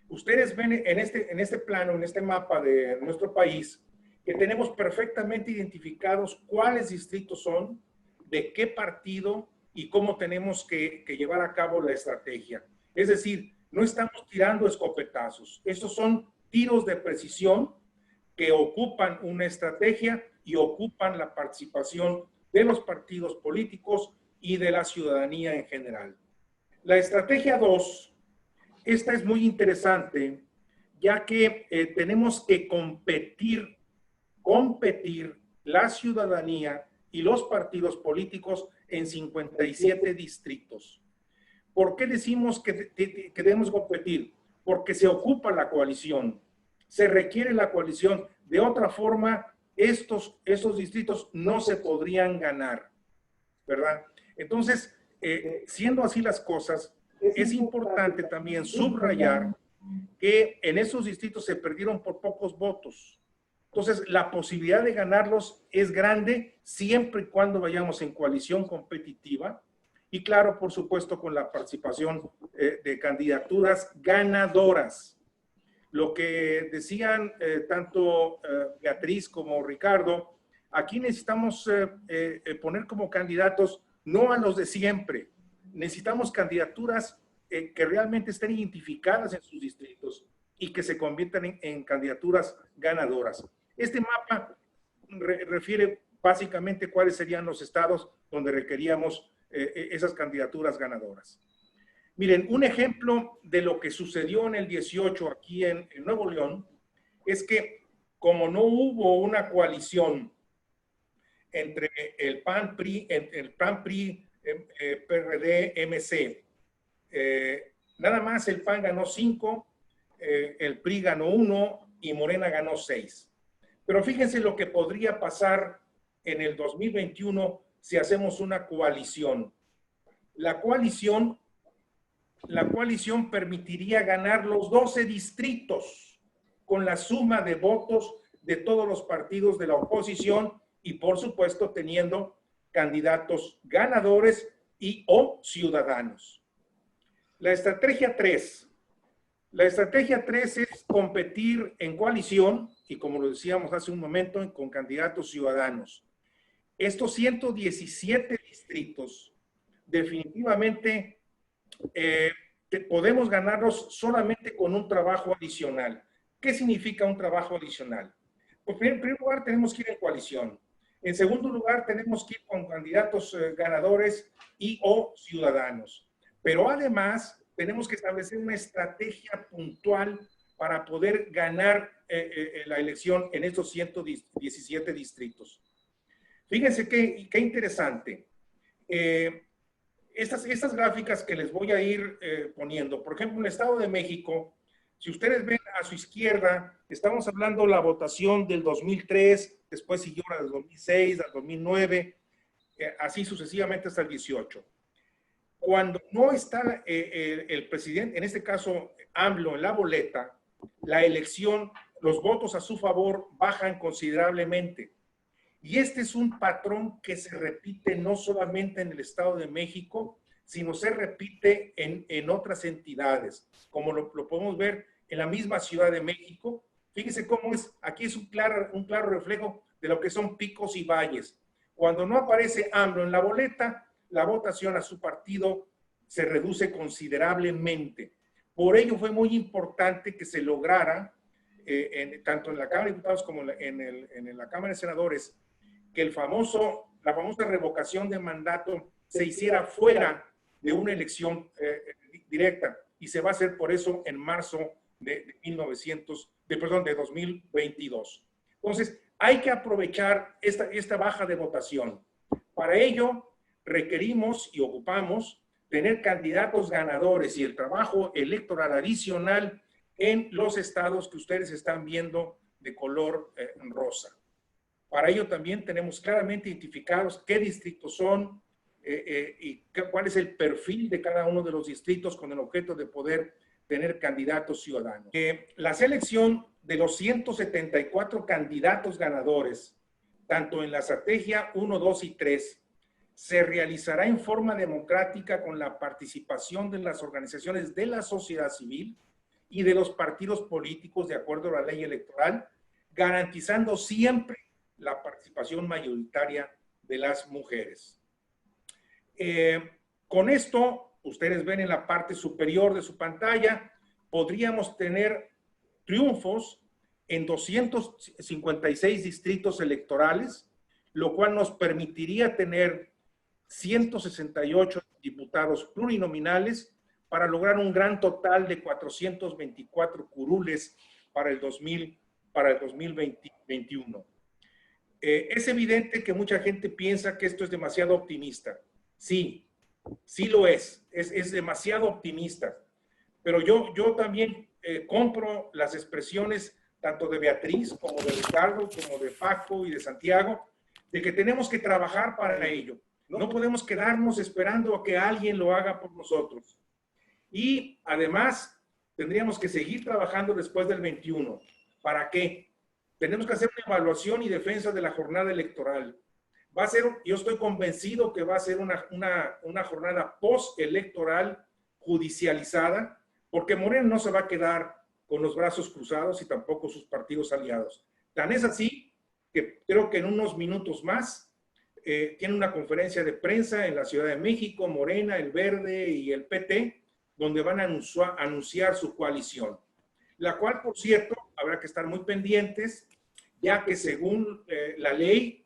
Ustedes ven en este plano, en este mapa de nuestro país, que tenemos perfectamente identificados cuáles distritos son, de qué partido y cómo tenemos que llevar a cabo la estrategia. Es decir, no estamos tirando escopetazos. Estos son tiros de precisión que ocupan una estrategia y ocupan la participación de los partidos políticos y de la ciudadanía en general. La estrategia 2, esta es muy interesante, ya que tenemos que competir la ciudadanía y los partidos políticos en 57 distritos. ¿Por qué decimos que debemos competir? Porque se ocupa la coalición, se requiere la coalición. De otra forma, esos distritos no se podrían ganar, ¿verdad? Entonces, siendo así las cosas, es importante también subrayar que en esos distritos se perdieron por pocos votos. Entonces, la posibilidad de ganarlos es grande siempre y cuando vayamos en coalición competitiva y, claro, por supuesto, con la participación de candidaturas ganadoras. Lo que decían tanto Beatriz como Ricardo, aquí necesitamos poner como candidatos no a los de siempre. Necesitamos candidaturas que realmente estén identificadas en sus distritos y que se conviertan en candidaturas ganadoras. Este mapa refiere básicamente cuáles serían los estados donde requeríamos esas candidaturas ganadoras. Miren, un ejemplo de lo que sucedió en el 18 aquí en Nuevo León es que como no hubo una coalición entre el PAN, PRI, PRD, MC, nada más el PAN ganó 5, el PRI ganó 1 y Morena ganó 6. Pero fíjense lo que podría pasar en el 2021 si hacemos una coalición. La coalición permitiría ganar los 12 distritos con la suma de votos de todos los partidos de la oposición y, por supuesto, teniendo candidatos ganadores y o ciudadanos. La estrategia 3. La estrategia 3 es competir en coalición y, como lo decíamos hace un momento, con candidatos ciudadanos. Estos 117 distritos definitivamente podemos ganarlos solamente con un trabajo adicional. ¿Qué significa un trabajo adicional? Pues en primer lugar tenemos que ir en coalición. En segundo lugar tenemos que ir con candidatos ganadores y o ciudadanos. Pero además tenemos que establecer una estrategia puntual para poder ganar la elección en estos 117 distritos. Fíjense qué interesante. Estas gráficas que les voy a ir poniendo, por ejemplo, en el Estado de México, si ustedes ven a su izquierda, estamos hablando de la votación del 2003, después siguió la del 2006, del 2009, así sucesivamente hasta el 18. Cuando no está el presidente, en este caso AMLO, en la boleta, la elección, los votos a su favor bajan considerablemente. Y este es un patrón que se repite no solamente en el Estado de México, sino se repite en otras entidades, como lo podemos ver en la misma Ciudad de México. Fíjense cómo es, aquí es un claro reflejo de lo que son picos y valles. Cuando no aparece AMLO en la boleta, la votación a su partido se reduce considerablemente. Por ello fue muy importante que se lograra, tanto en la Cámara de Diputados como en la Cámara de Senadores, que la famosa revocación de mandato se hiciera fuera de una elección directa, y se va a hacer por eso en marzo de 2022. Entonces, hay que aprovechar esta baja de votación. Para ello, requerimos y ocupamos tener candidatos ganadores y el trabajo electoral adicional en los estados que ustedes están viendo de color rosa. Para ello también tenemos claramente identificados qué distritos son y cuál es el perfil de cada uno de los distritos con el objeto de poder tener candidatos ciudadanos. La selección de los 174 candidatos ganadores, tanto en la estrategia 1, 2 y 3, se realizará en forma democrática con la participación de las organizaciones de la sociedad civil y de los partidos políticos de acuerdo a la ley electoral, garantizando siempre la participación mayoritaria de las mujeres. Con esto, ustedes ven en la parte superior de su pantalla, podríamos tener triunfos en 256 distritos electorales, lo cual nos permitiría tener 168 diputados plurinominales para lograr un gran total de 424 curules para el 2021. Es evidente que mucha gente piensa que esto es demasiado optimista. Sí, sí lo es demasiado optimista. Pero yo también compro las expresiones tanto de Beatriz como de Ricardo, como de Paco y de Santiago, de que tenemos que trabajar para ello. No podemos quedarnos esperando a que alguien lo haga por nosotros. Y además, tendríamos que seguir trabajando después del 21. ¿Para qué? Tenemos que hacer una evaluación y defensa de la jornada electoral. Va a ser, yo estoy convencido que va a ser una jornada postelectoral judicializada, porque Morena no se va a quedar con los brazos cruzados y tampoco sus partidos aliados. Tan es así que creo que en unos minutos más tiene una conferencia de prensa en la Ciudad de México, Morena, el Verde y el PT, donde van a anunciar su coalición, la cual, por cierto, habrá que estar muy pendientes, ya que según la ley,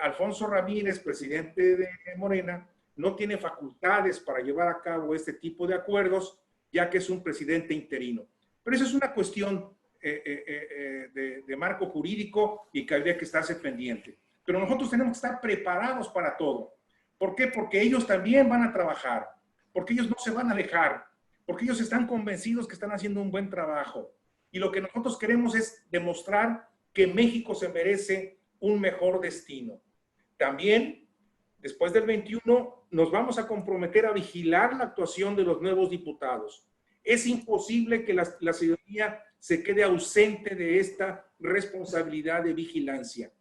Alfonso Ramírez, presidente de Morena, no tiene facultades para llevar a cabo este tipo de acuerdos, ya que es un presidente interino. Pero eso es una cuestión de marco jurídico y que habría que estarse pendiente. Pero nosotros tenemos que estar preparados para todo. ¿Por qué? Porque ellos también van a trabajar, porque ellos no se van a dejar, porque ellos están convencidos que están haciendo un buen trabajo. Y lo que nosotros queremos es demostrar que México se merece un mejor destino. También, después del 21, nos vamos a comprometer a vigilar la actuación de los nuevos diputados. Es imposible que la ciudadanía se quede ausente de esta responsabilidad de vigilancia.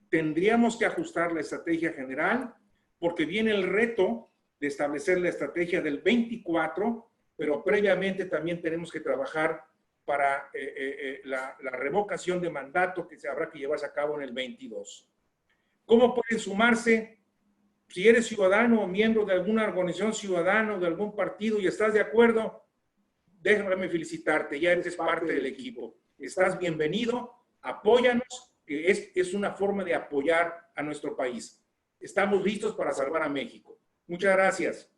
Tendríamos que ajustar la estrategia general porque viene el reto de establecer la estrategia del 24, pero previamente también tenemos que trabajar para la revocación de mandato que se habrá que llevarse a cabo en el 22. ¿Cómo pueden sumarse? Si eres ciudadano o miembro de alguna organización ciudadana o de algún partido y estás de acuerdo, déjame felicitarte, ya eres parte del equipo. Estás bienvenido, apóyanos, que es una forma de apoyar a nuestro país. Estamos listos para salvar a México. Muchas gracias.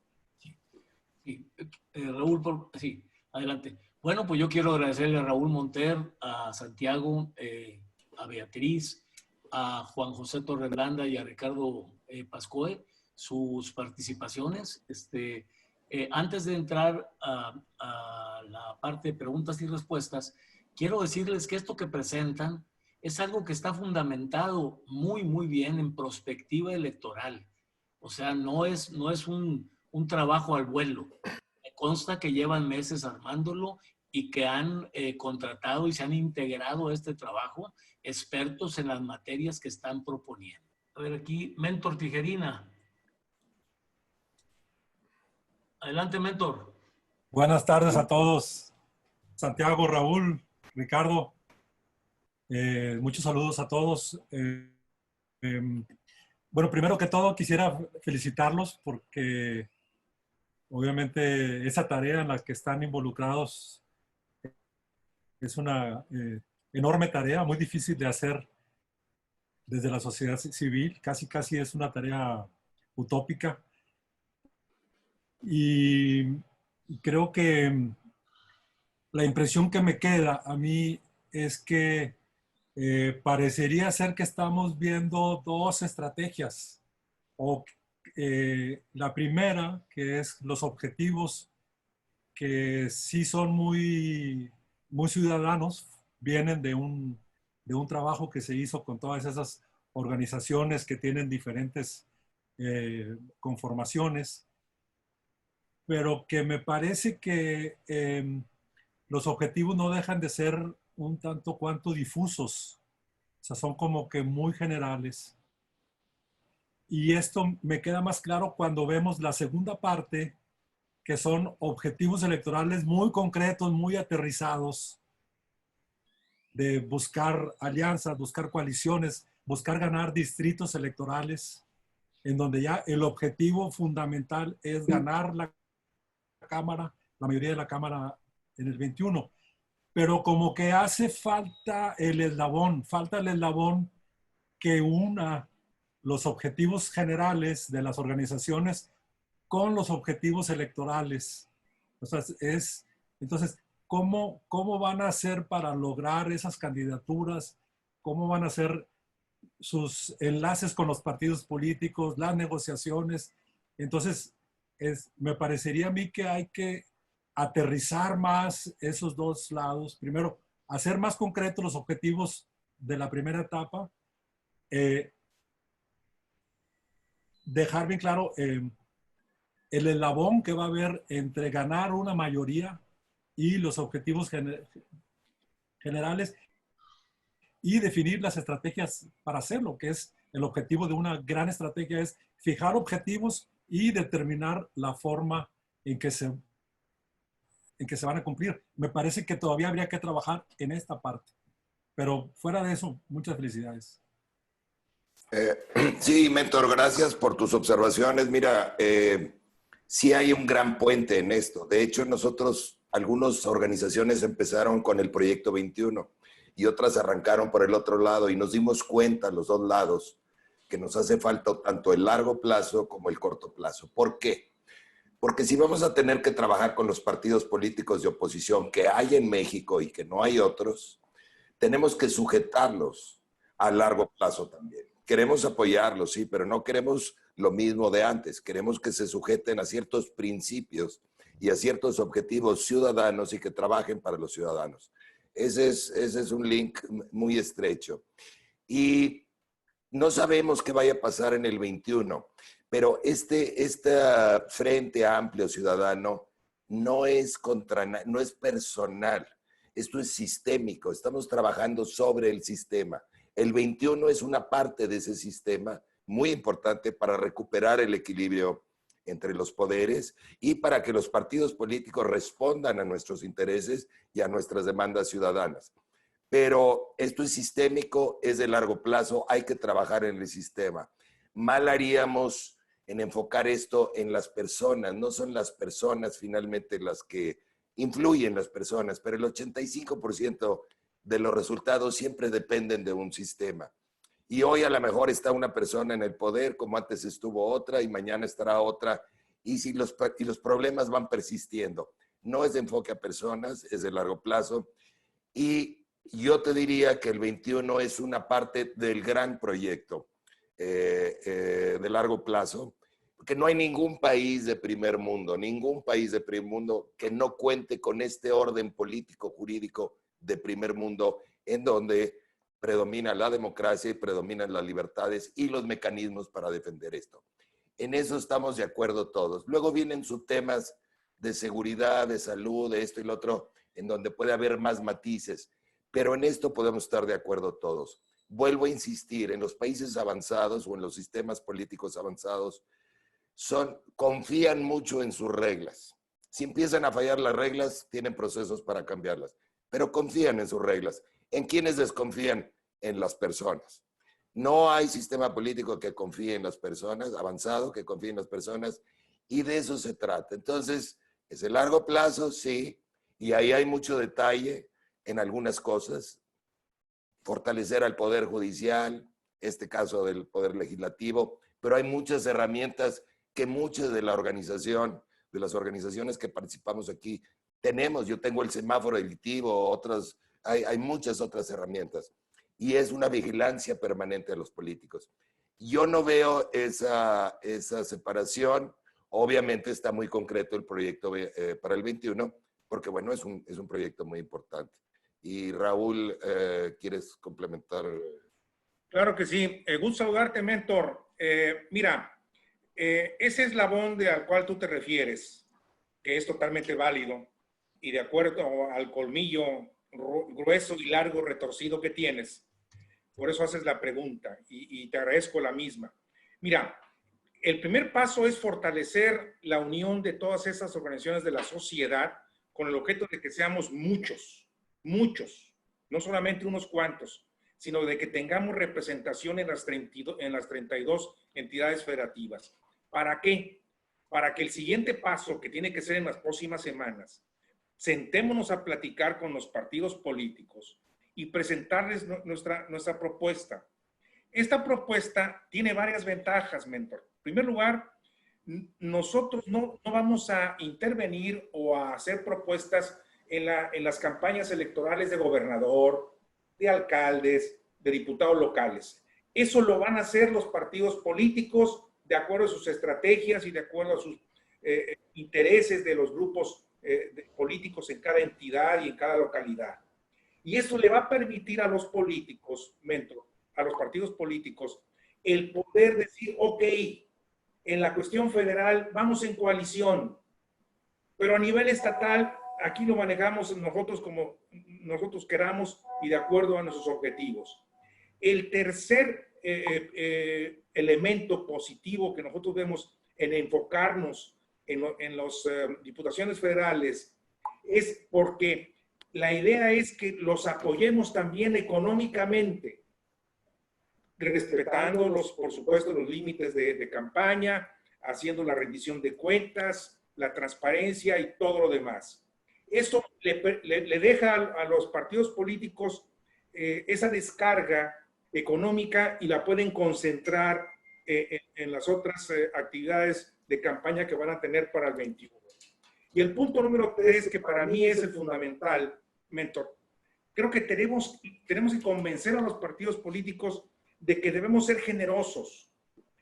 Sí. Raúl, sí, adelante. Bueno, pues yo quiero agradecerle a Raúl Monter, a Santiago, a Beatriz, a Juan José Torreblanda y a Ricardo Pascoe sus participaciones. Antes de entrar a la parte de preguntas y respuestas, quiero decirles que esto que presentan es algo que está fundamentado muy, muy bien en prospectiva electoral. O sea, no es un trabajo al vuelo. Me consta que llevan meses armándolo y que han contratado y se han integrado a este trabajo expertos en las materias que están proponiendo. A ver, aquí, Mentor Tijerina. Adelante, Mentor. Buenas tardes a todos. Santiago, Raúl, Ricardo. Muchos saludos a todos. Bueno, primero que todo quisiera felicitarlos porque obviamente esa tarea en la que están involucrados es una enorme tarea, muy difícil de hacer desde la sociedad civil. Casi es una tarea utópica. Y creo que la impresión que me queda a mí es que parecería ser que estamos viendo dos estrategias. La primera, que es los objetivos, que sí son muy ciudadanos, vienen de un trabajo que se hizo con todas esas organizaciones que tienen diferentes conformaciones, pero que me parece que los objetivos no dejan de ser un tanto cuanto difusos. O sea, son como que muy generales. Y esto me queda más claro cuando vemos la segunda parte, que son objetivos electorales muy concretos, muy aterrizados, de buscar alianzas, buscar coaliciones, buscar ganar distritos electorales, en donde ya el objetivo fundamental es ganar la Cámara, la mayoría de la Cámara en el 21. Pero como que hace falta el eslabón que una los objetivos generales de las organizaciones con los objetivos electorales. O sea, entonces, ¿cómo van a hacer para lograr esas candidaturas? ¿Cómo van a hacer sus enlaces con los partidos políticos, las negociaciones? Entonces, me parecería a mí que hay que aterrizar más esos dos lados. Primero, hacer más concretos los objetivos de la primera etapa. Dejar bien claro el eslabón que va a haber entre ganar una mayoría y los objetivos generales, y definir las estrategias para hacerlo, que es el objetivo de una gran estrategia, es fijar objetivos y determinar la forma en que se van a cumplir. Me parece que todavía habría que trabajar en esta parte. Pero fuera de eso, muchas felicidades. Sí, Mentor, gracias por tus observaciones. Mira, sí hay un gran puente en esto. De hecho, nosotros, algunas organizaciones empezaron con el Proyecto 21 y otras arrancaron por el otro lado, y nos dimos cuenta, los dos lados, que nos hace falta tanto el largo plazo como el corto plazo. ¿Por qué? Porque si vamos a tener que trabajar con los partidos políticos de oposición que hay en México y que no hay otros, tenemos que sujetarlos a largo plazo también. Queremos apoyarlos, sí, pero no queremos lo mismo de antes. Queremos que se sujeten a ciertos principios y a ciertos objetivos ciudadanos y que trabajen para los ciudadanos. Ese es un link muy estrecho. Y no sabemos qué vaya a pasar en el 21, pero este Frente Amplio Ciudadano no es personal. Esto es sistémico. Estamos trabajando sobre el sistema. El 21 es una parte de ese sistema muy importante para recuperar el equilibrio entre los poderes y para que los partidos políticos respondan a nuestros intereses y a nuestras demandas ciudadanas. Pero esto es sistémico, es de largo plazo, hay que trabajar en el sistema. Mal haríamos en enfocar esto en las personas. No son las personas finalmente las que influyen las personas, pero el 85% de los resultados siempre dependen de un sistema. Y hoy a lo mejor está una persona en el poder, como antes estuvo otra, y mañana estará otra, y los problemas van persistiendo. No es de enfoque a personas, es de largo plazo. Y yo te diría que el 21 es una parte del gran proyecto de largo plazo, porque no hay ningún país de primer mundo que no cuente con este orden político, jurídico de primer mundo, en donde predomina la democracia y predominan las libertades y los mecanismos para defender esto. En eso estamos de acuerdo todos. Luego vienen subtemas de seguridad, de salud, de esto y lo otro, en donde puede haber más matices, pero en esto podemos estar de acuerdo todos. Vuelvo a insistir, en los países avanzados o en los sistemas políticos avanzados, confían mucho en sus reglas. Si empiezan a fallar las reglas, tienen procesos para cambiarlas, pero confían en sus reglas. ¿En quiénes desconfían? En las personas. No hay sistema político que confíe en las personas, avanzado, que confíe en las personas, y de eso se trata. Entonces, es el largo plazo, sí, y ahí hay mucho detalle en algunas cosas. Fortalecer al Poder Judicial, este caso del Poder Legislativo, pero hay muchas herramientas que muchas de las organizaciones que participamos aquí tenemos. Yo tengo el semáforo delictivo, hay muchas otras herramientas. Y es una vigilancia permanente de los políticos. Yo no veo esa separación. Obviamente está muy concreto el proyecto para el 21, porque bueno, es un proyecto muy importante. Y Raúl, ¿quieres complementar? Claro que sí. Gusto saludarte, Mentor. Mira, ese eslabón al cual tú te refieres, que es totalmente válido y de acuerdo al colmillo grueso y largo retorcido que tienes. Por eso haces la pregunta y te agradezco la misma. Mira, el primer paso es fortalecer la unión de todas esas organizaciones de la sociedad con el objeto de que seamos muchos, no solamente unos cuantos, sino de que tengamos representación en las 32 entidades federativas. ¿Para qué? Para que el siguiente paso, que tiene que ser en las próximas semanas, sentémonos a platicar con los partidos políticos y presentarles nuestra propuesta. Esta propuesta tiene varias ventajas, mentor. En primer lugar, nosotros no vamos a intervenir o a hacer propuestas en las campañas electorales de gobernador, de alcaldes, de diputados locales. Eso lo van a hacer los partidos políticos de acuerdo a sus estrategias y de acuerdo a sus intereses de los grupos políticos en cada entidad y en cada localidad. Y eso le va a permitir a los políticos, mentor, a los partidos políticos, el poder decir, ok, en la cuestión federal vamos en coalición, pero a nivel estatal aquí lo manejamos nosotros como nosotros queramos y de acuerdo a nuestros objetivos. El tercer elemento positivo que nosotros vemos en enfocarnos en las diputaciones federales es porque la idea es que los apoyemos también económicamente, respetando por supuesto, los límites de campaña, haciendo la rendición de cuentas, la transparencia y todo lo demás. Esto le deja a los partidos políticos esa descarga económica y la pueden concentrar en las otras actividades de campaña que van a tener para el 21. Y el punto número 3, que para mí es el fundamental, mentor, creo que tenemos que convencer a los partidos políticos de que debemos ser generosos.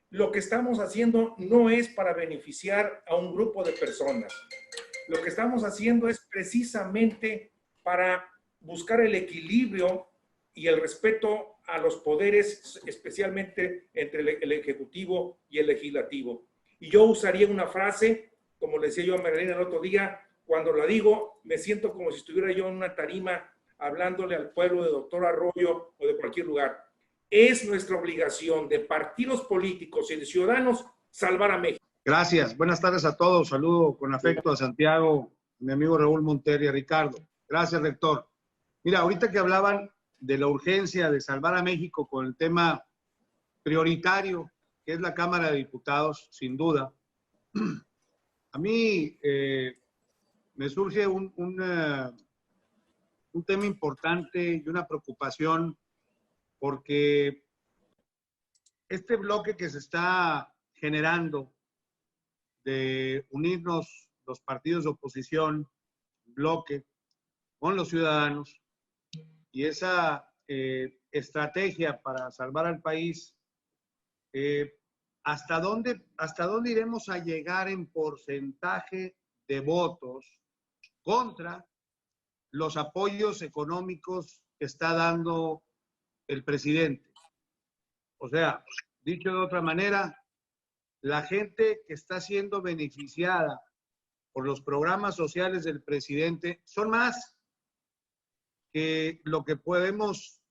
Lo que estamos haciendo no es para beneficiar a un grupo de personas. Lo que estamos haciendo es precisamente para buscar el equilibrio y el respeto a los poderes, especialmente entre el Ejecutivo y el Legislativo. Y yo usaría una frase, como le decía yo a Marilena el otro día, cuando la digo, me siento como si estuviera yo en una tarima hablándole al pueblo de Doctor Arroyo o de cualquier lugar. Es nuestra obligación de partidos políticos y de ciudadanos salvar a México. Gracias. Buenas tardes a todos. Saludo con afecto a Santiago, mi amigo Raúl Montero y a Ricardo. Gracias, rector. Mira, ahorita que hablaban de la urgencia de salvar a México con el tema prioritario, que es la Cámara de Diputados, sin duda, a mí me surge un tema importante y una preocupación porque este bloque que se está generando de unirnos los partidos de oposición, bloque, con los ciudadanos, y esa estrategia para salvar al país, ¿hasta dónde iremos a llegar en porcentaje de votos contra los apoyos económicos que está dando el presidente? O sea, dicho de otra manera, la gente que está siendo beneficiada por los programas sociales del presidente son más que lo que podemos,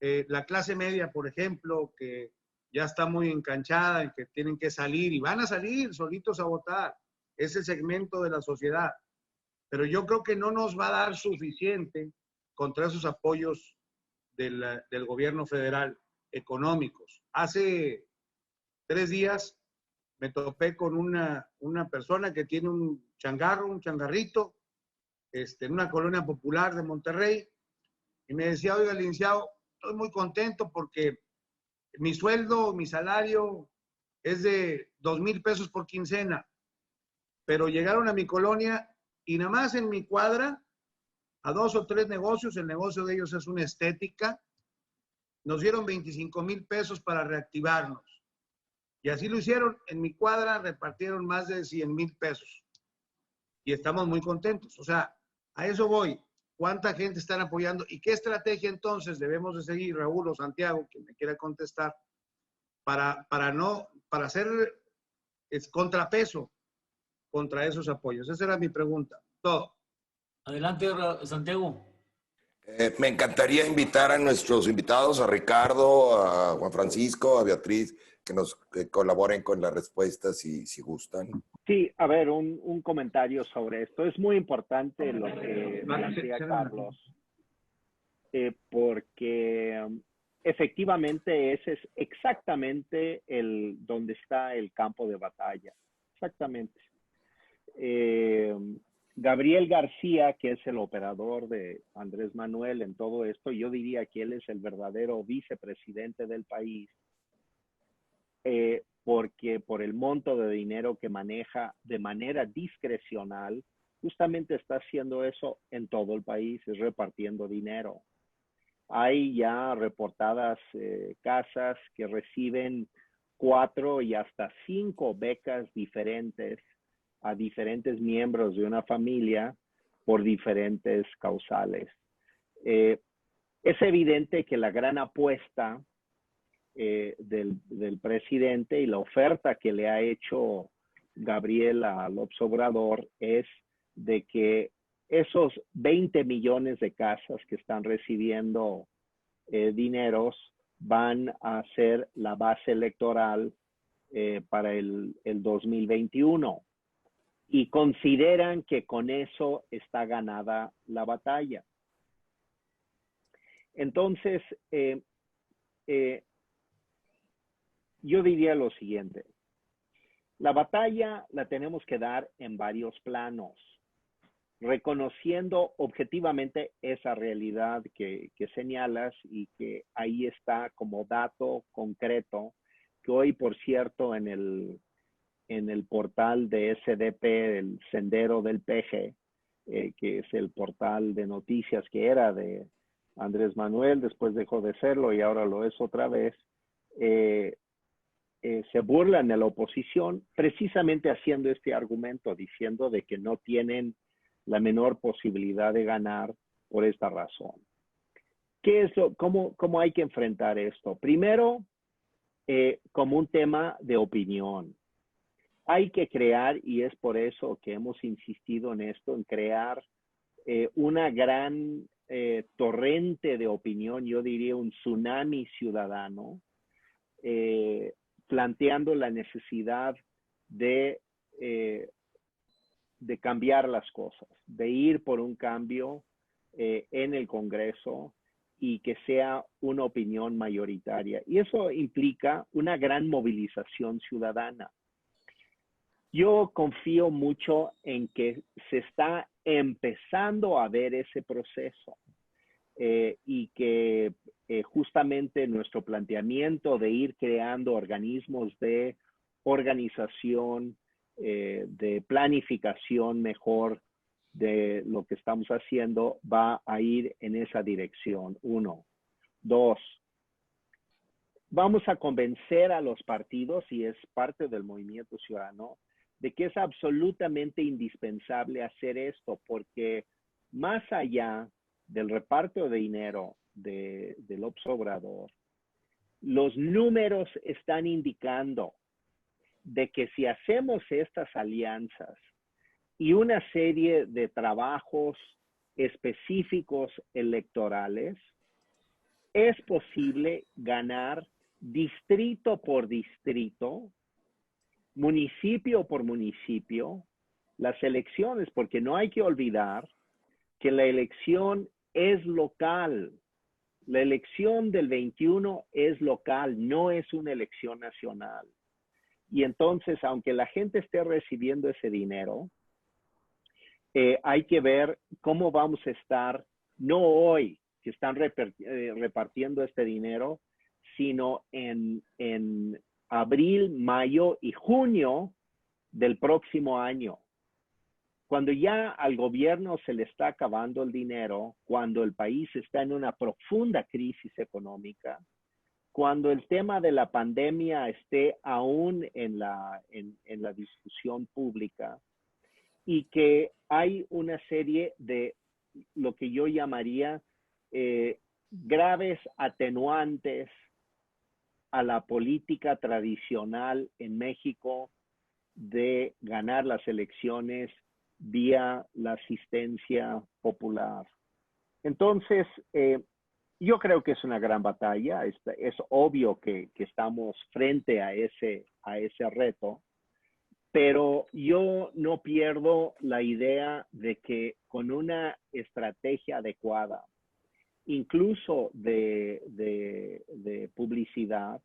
la clase media, por ejemplo, que ya está muy enganchada en que tienen que salir y van a salir solitos a votar, ese segmento de la sociedad. Pero yo creo que no nos va a dar suficiente contra esos apoyos del gobierno federal económicos. Hace 3 días me topé con una persona que tiene un changarrito, en una colonia popular de Monterrey, y me decía, oiga, licenciado, estoy muy contento porque mi sueldo, mi salario es de 2,000 pesos por quincena, pero llegaron a mi colonia y nada más en mi cuadra, a 2 o 3 negocios, el negocio de ellos es una estética, nos dieron 25,000 pesos para reactivarnos. Y así lo hicieron. En mi cuadra repartieron más de 100,000 pesos. Y estamos muy contentos. O sea, a eso voy. ¿Cuánta gente están apoyando? ¿Y qué estrategia entonces debemos de seguir, Raúl o Santiago, quien me quiera contestar, para hacer contrapeso contra esos apoyos? Esa era mi pregunta. Todo. Adelante, Santiago. Me encantaría invitar a nuestros invitados, a Ricardo, a Juan Francisco, a Beatriz, que colaboren con las respuestas si gustan. Sí, a ver, un comentario sobre esto. Es muy importante lo que plantea Carlos, porque efectivamente ese es exactamente donde está el campo de batalla. Exactamente. Gabriel García, que es el operador de Andrés Manuel en todo esto, yo diría que él es el verdadero vicepresidente del país, porque por el monto de dinero que maneja de manera discrecional, justamente está haciendo eso en todo el país, es repartiendo dinero. Hay ya reportadas casas que reciben 4 y hasta 5 becas diferentes a diferentes miembros de una familia por diferentes causales. Es evidente que la gran apuesta del presidente y la oferta que le ha hecho Gabriel a López Obrador es de que esos 20 millones de casas que están recibiendo dineros van a ser la base electoral para el 2021. Y consideran que con eso está ganada la batalla. Entonces, yo diría lo siguiente. La batalla la tenemos que dar en varios planos, reconociendo objetivamente esa realidad que señalas y que ahí está como dato concreto, que hoy, por cierto, en el portal de SDP, el Sendero del Peje, que es el portal de noticias que era de Andrés Manuel, después dejó de serlo y ahora lo es otra vez, se burlan de la oposición precisamente haciendo este argumento, diciendo de que no tienen la menor posibilidad de ganar por esta razón. ¿Cómo hay que enfrentar esto? Primero, como un tema de opinión. Hay que crear, y es por eso que hemos insistido en esto, en crear una gran torrente de opinión, yo diría un tsunami ciudadano, planteando la necesidad de cambiar las cosas, de ir por un cambio en el Congreso y que sea una opinión mayoritaria. Y eso implica una gran movilización ciudadana. Yo confío mucho en que se está empezando a ver ese proceso y que justamente nuestro planteamiento de ir creando organismos de organización, de planificación mejor de lo que estamos haciendo va a ir en esa dirección. 1. 2. Vamos a convencer a los partidos, y es parte del movimiento ciudadano, de que es absolutamente indispensable hacer esto, porque más allá del reparto de dinero de López Obrador, los números están indicando de que si hacemos estas alianzas y una serie de trabajos específicos electorales, es posible ganar distrito por distrito, municipio por municipio, las elecciones, porque no hay que olvidar que la elección es local. La elección del 21 es local, no es una elección nacional. Y entonces, aunque la gente esté recibiendo ese dinero, hay que ver cómo vamos a estar, no hoy que están repartiendo este dinero, sino en abril, mayo y junio del próximo año. Cuando ya al gobierno se le está acabando el dinero, cuando el país está en una profunda crisis económica, cuando el tema de la pandemia esté aún en la discusión pública y que hay una serie de lo que yo llamaría graves atenuantes a la política tradicional en México de ganar las elecciones vía la asistencia popular. Entonces, yo creo que es una gran batalla. Es obvio que estamos frente a ese reto, pero yo no pierdo la idea de que con una estrategia adecuada, incluso de publicidad,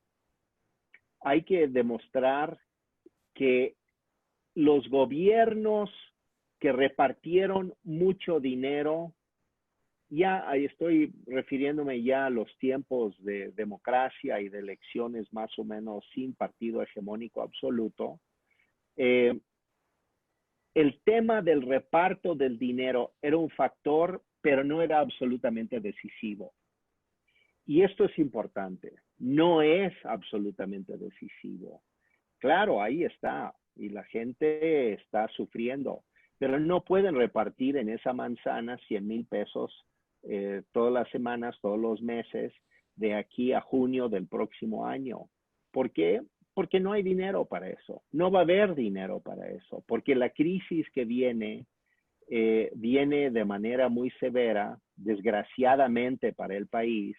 hay que demostrar que los gobiernos que repartieron mucho dinero, ya estoy refiriéndome ya a los tiempos de democracia y de elecciones más o menos sin partido hegemónico absoluto, el tema del reparto del dinero era un factor, pero no era absolutamente decisivo. Y esto es importante, no es absolutamente decisivo. Claro, ahí está, y la gente está sufriendo, pero no pueden repartir en esa manzana 100,000 pesos todas las semanas, todos los meses, de aquí a junio del próximo año. ¿Por qué? Porque no hay dinero para eso. No va a haber dinero para eso, porque la crisis que viene de manera muy severa, desgraciadamente para el país,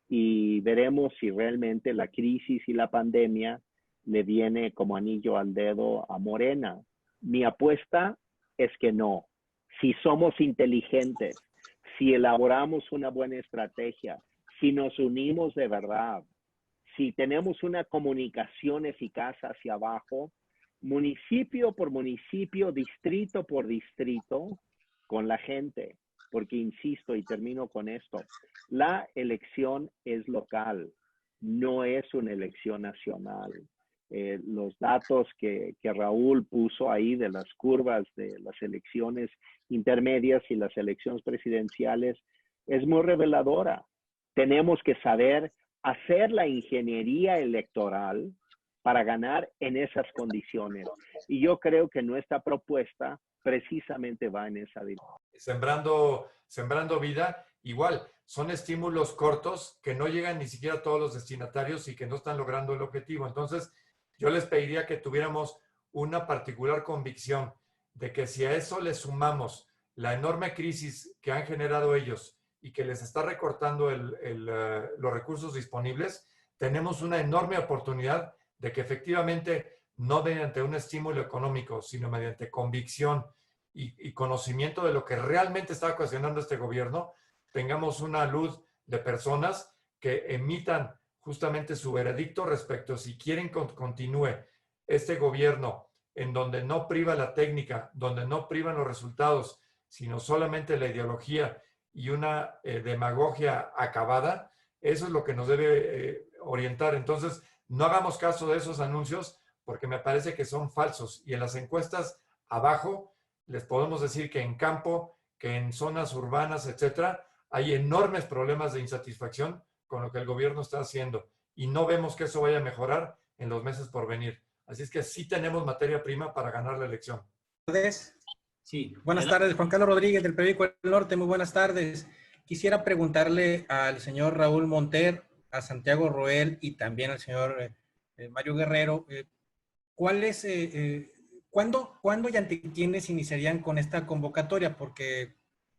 y veremos si realmente la crisis y la pandemia le viene como anillo al dedo a Morena. Mi apuesta es que no. Si somos inteligentes, si elaboramos una buena estrategia, si nos unimos de verdad, si tenemos una comunicación eficaz hacia abajo, municipio por municipio, distrito por distrito, con la gente, porque insisto y termino con esto, la elección es local, no es una elección nacional. Los datos que Raúl puso ahí de las curvas de las elecciones intermedias y las elecciones presidenciales es muy reveladora. Tenemos que saber hacer la ingeniería electoral para ganar en esas condiciones. Y yo creo que nuestra propuesta precisamente va en esa dirección. Sembrando vida, igual, son estímulos cortos que no llegan ni siquiera a todos los destinatarios y que no están logrando el objetivo. Entonces, yo les pediría que tuviéramos una particular convicción de que si a eso le sumamos la enorme crisis que han generado ellos y que les está recortando los recursos disponibles, tenemos una enorme oportunidad de que efectivamente, no mediante un estímulo económico, sino mediante convicción y conocimiento de lo que realmente está ocasionando este gobierno, tengamos una luz de personas que emitan justamente su veredicto respecto a si quieren que continúe este gobierno en donde no priva la técnica, donde no privan los resultados, sino solamente la ideología y una demagogia acabada. Eso es lo que nos debe orientar. Entonces, no hagamos caso de esos anuncios porque me parece que son falsos. Y en las encuestas abajo les podemos decir que en campo, que en zonas urbanas, etcétera, hay enormes problemas de insatisfacción con lo que el gobierno está haciendo. Y no vemos que eso vaya a mejorar en los meses por venir. Así es que sí tenemos materia prima para ganar la elección. Sí. Buenas tardes, Juan Carlos Rodríguez del periódico El Norte. Muy buenas tardes. Quisiera preguntarle al señor Raúl Monter, a Santiago Roel y también al señor Mario Guerrero, ¿cuándo y ante quiénes iniciarían con esta convocatoria? Porque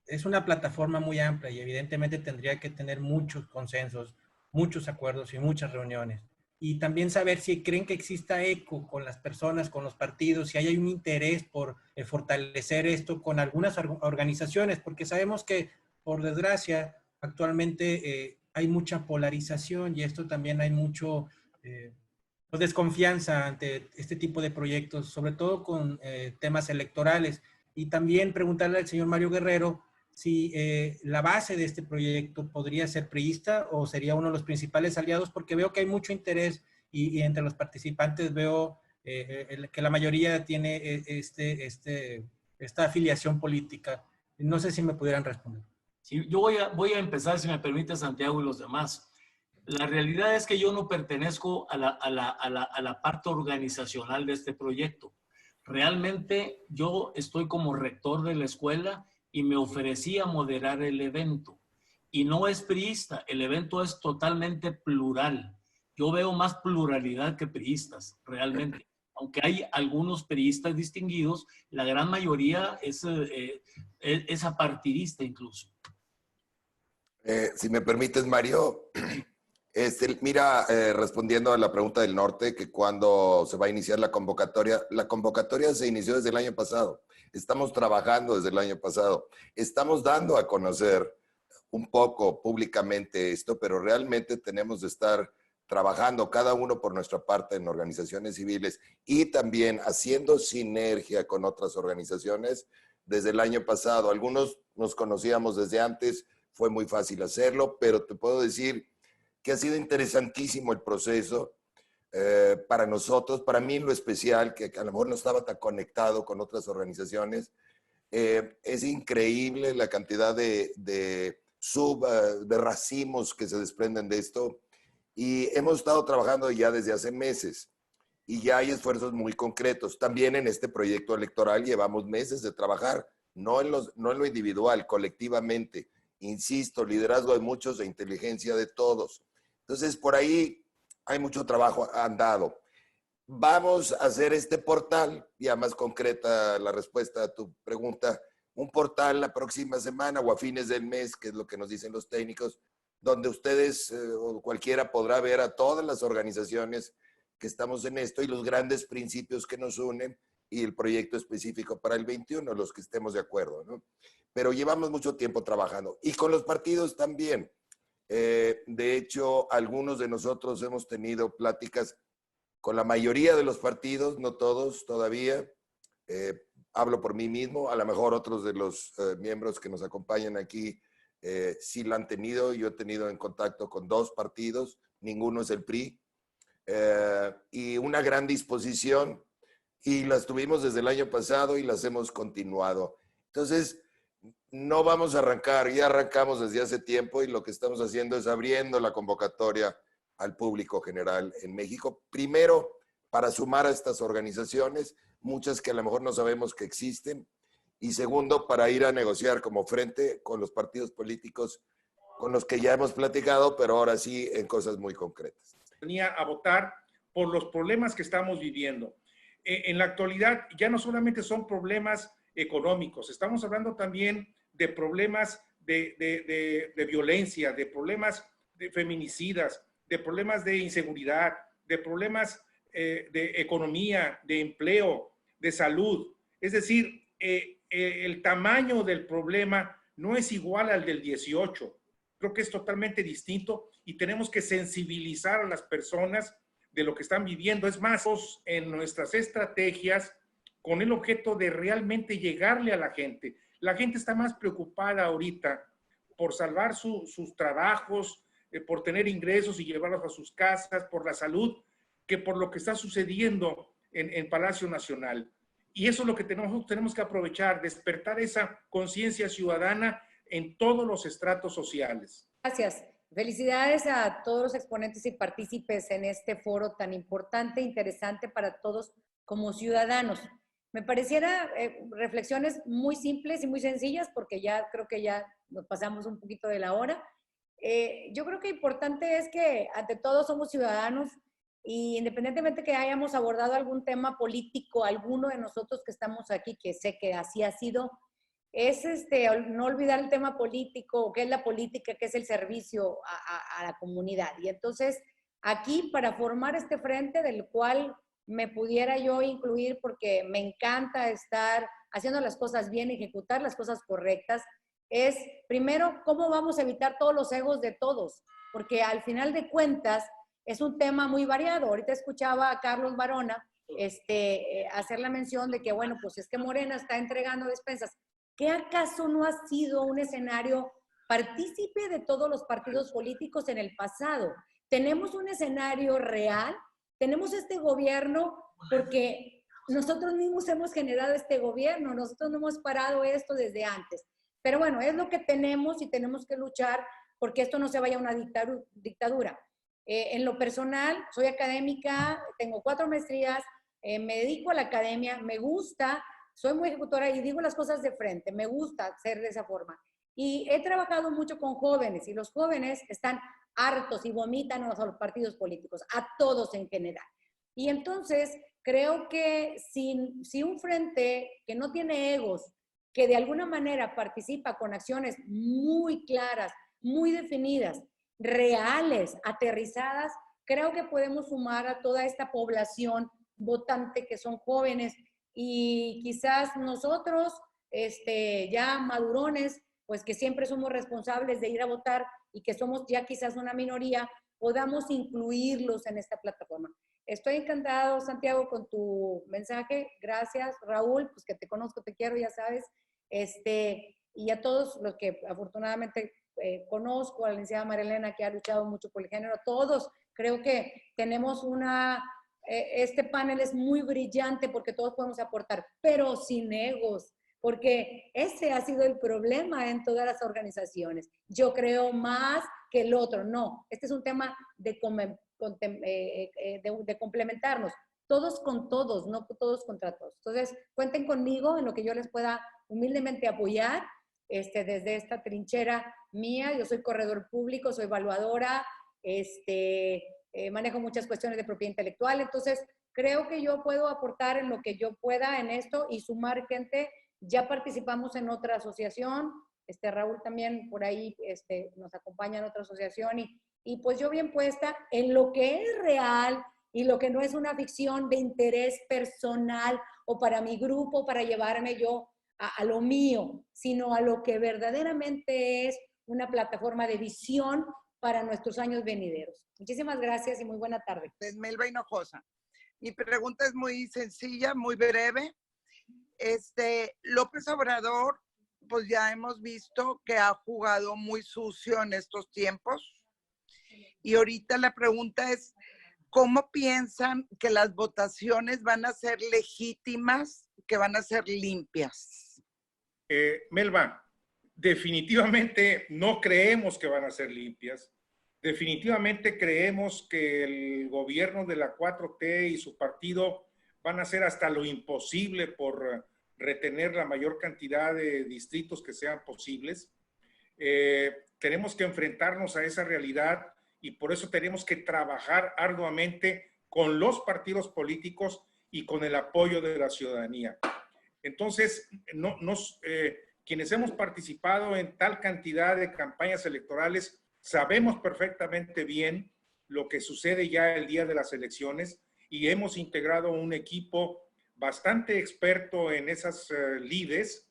es una plataforma muy amplia y evidentemente tendría que tener muchos consensos, muchos acuerdos y muchas reuniones. Y también saber si creen que exista eco con las personas, con los partidos, si hay un interés por fortalecer esto con algunas organizaciones, porque sabemos que, por desgracia, actualmente hay mucha polarización y esto también hay mucho desconfianza ante este tipo de proyectos, sobre todo con temas electorales. Y también preguntarle al señor Mario Guerrero si la base de este proyecto podría ser priista o sería uno de los principales aliados, porque veo que hay mucho interés y entre los participantes veo que la mayoría tiene esta afiliación política. No sé si me pudieran responder. Sí, yo voy a empezar, si me permite, Santiago y los demás. La realidad es que yo no pertenezco a la parte organizacional de este proyecto. Realmente yo estoy como rector de la escuela y me ofrecí a moderar el evento. Y no es priista, el evento es totalmente plural. Yo veo más pluralidad que priistas, realmente. Aunque hay algunos priistas distinguidos, la gran mayoría es apartidista incluso. Si me permites, Mario, mira, respondiendo a la pregunta del norte, que cuando se va a iniciar la convocatoria se inició desde el año pasado. Estamos trabajando desde el año pasado. Estamos dando a conocer un poco públicamente esto, pero realmente tenemos de estar trabajando cada uno por nuestra parte en organizaciones civiles y también haciendo sinergia con otras organizaciones desde el año pasado. Algunos nos conocíamos desde antes, fue muy fácil hacerlo, pero te puedo decir que ha sido interesantísimo el proceso para nosotros, para mí lo especial, que a lo mejor no estaba tan conectado con otras organizaciones. Es increíble la cantidad de racimos que se desprenden de esto y hemos estado trabajando ya desde hace meses y ya hay esfuerzos muy concretos. También en este proyecto electoral llevamos meses de trabajar, no en lo individual, colectivamente. Insisto, liderazgo de muchos e inteligencia de todos. Entonces, por ahí hay mucho trabajo andado. Vamos a hacer este portal, ya más concreta la respuesta a tu pregunta, un portal la próxima semana o a fines del mes, que es lo que nos dicen los técnicos, donde ustedes o cualquiera podrá ver a todas las organizaciones que estamos en esto y los grandes principios que nos unen y el proyecto específico para el 21, los que estemos de acuerdo, ¿no? Pero llevamos mucho tiempo trabajando. Y con los partidos también. De hecho, algunos de nosotros hemos tenido pláticas con la mayoría de los partidos, no todos todavía. Hablo por mí mismo, a lo mejor otros de los miembros que nos acompañan aquí sí la han tenido. Yo he tenido en contacto con 2 partidos, ninguno es el PRI. Y una gran disposición, y las tuvimos desde el año pasado y las hemos continuado. Entonces, no vamos a arrancar, ya arrancamos desde hace tiempo y lo que estamos haciendo es abriendo la convocatoria al público general en México. Primero, para sumar a estas organizaciones, muchas que a lo mejor no sabemos que existen, y segundo, para ir a negociar como frente con los partidos políticos con los que ya hemos platicado, pero ahora sí en cosas muy concretas. Venía a votar por los problemas que estamos viviendo. En la actualidad ya no solamente son problemas económicos, estamos hablando también de problemas de violencia, de problemas de feminicidas, de problemas de inseguridad, de problemas de economía, de empleo, de salud. Es decir, el tamaño del problema no es igual al del 18. Creo que es totalmente distinto y tenemos que sensibilizar a las personas de lo que están viviendo. Es más, en nuestras estrategias con el objeto de realmente llegarle a la gente. La gente está más preocupada ahorita por salvar sus trabajos, por tener ingresos y llevarlos a sus casas, por la salud, que por lo que está sucediendo en Palacio Nacional. Y eso es lo que tenemos que aprovechar, despertar esa conciencia ciudadana en todos los estratos sociales. Gracias. Felicidades a todos los exponentes y partícipes en este foro tan importante e interesante para todos como ciudadanos. Me pareciera reflexiones muy simples y muy sencillas, porque ya creo que ya nos pasamos un poquito de la hora. Yo creo que importante es que ante todo somos ciudadanos y independientemente que hayamos abordado algún tema político, alguno de nosotros que estamos aquí, que sé que así ha sido, es no olvidar el tema político, qué es la política, qué es el servicio a la comunidad. Y entonces, aquí para formar este frente del cual me pudiera yo incluir, porque me encanta estar haciendo las cosas bien, ejecutar las cosas correctas, es primero cómo vamos a evitar todos los egos de todos, porque al final de cuentas es un tema muy variado. Ahorita escuchaba a Carlos Barona hacer la mención de que, bueno, pues es que Morena está entregando despensas. ¿Qué acaso no ha sido un escenario partícipe de todos los partidos políticos en el pasado? Tenemos un escenario real, tenemos este gobierno porque nosotros mismos hemos generado este gobierno, nosotros no hemos parado esto desde antes. Pero bueno, es lo que tenemos y tenemos que luchar porque esto no se vaya a una dictadura. En lo personal, soy académica, tengo 4 maestrías, me dedico a la academia, me gusta. Soy muy ejecutora y digo las cosas de frente, me gusta ser de esa forma. Y he trabajado mucho con jóvenes y los jóvenes están hartos y vomitan a los partidos políticos, a todos en general. Y entonces creo que si un frente que no tiene egos, que de alguna manera participa con acciones muy claras, muy definidas, reales, aterrizadas, creo que podemos sumar a toda esta población votante que son jóvenes y quizás nosotros, ya madurones, pues que siempre somos responsables de ir a votar y que somos ya quizás una minoría, podamos incluirlos en esta plataforma. Estoy encantado, Santiago, con tu mensaje. Gracias, Raúl, pues que te conozco, te quiero, ya sabes. Y a todos los que afortunadamente conozco, a la licenciada Marilena, que ha luchado mucho por el género, a todos, creo que tenemos este panel es muy brillante porque todos podemos aportar, pero sin egos, porque ese ha sido el problema en todas las organizaciones. Yo creo más que el otro, no. Este es un tema de complementarnos, todos con todos, no todos contra todos. Entonces, cuenten conmigo en lo que yo les pueda humildemente apoyar desde esta trinchera mía. Yo soy corredor público, soy evaluadora, manejo muchas cuestiones de propiedad intelectual, entonces creo que yo puedo aportar en lo que yo pueda en esto y sumar gente. Ya participamos en otra asociación, Raúl también por ahí nos acompaña en otra asociación y pues yo bien puesta en lo que es real y lo que no es una ficción de interés personal o para mi grupo, para llevarme yo a lo mío, sino a lo que verdaderamente es una plataforma de visión para nuestros años venideros. Muchísimas gracias y muy buena tarde. Melba Hinojosa. Mi pregunta es muy sencilla, muy breve. López Obrador, pues ya hemos visto que ha jugado muy sucio en estos tiempos. Y ahorita la pregunta es, ¿cómo piensan que las votaciones van a ser legítimas, que van a ser limpias? Melba, definitivamente no creemos que van a ser limpias. Definitivamente creemos que el gobierno de la 4T y su partido van a hacer hasta lo imposible por retener la mayor cantidad de distritos que sean posibles. Tenemos que enfrentarnos a esa realidad y por eso tenemos que trabajar arduamente con los partidos políticos y con el apoyo de la ciudadanía. Entonces, quienes hemos participado en tal cantidad de campañas electorales, sabemos perfectamente bien lo que sucede ya el día de las elecciones y hemos integrado un equipo bastante experto en esas lides,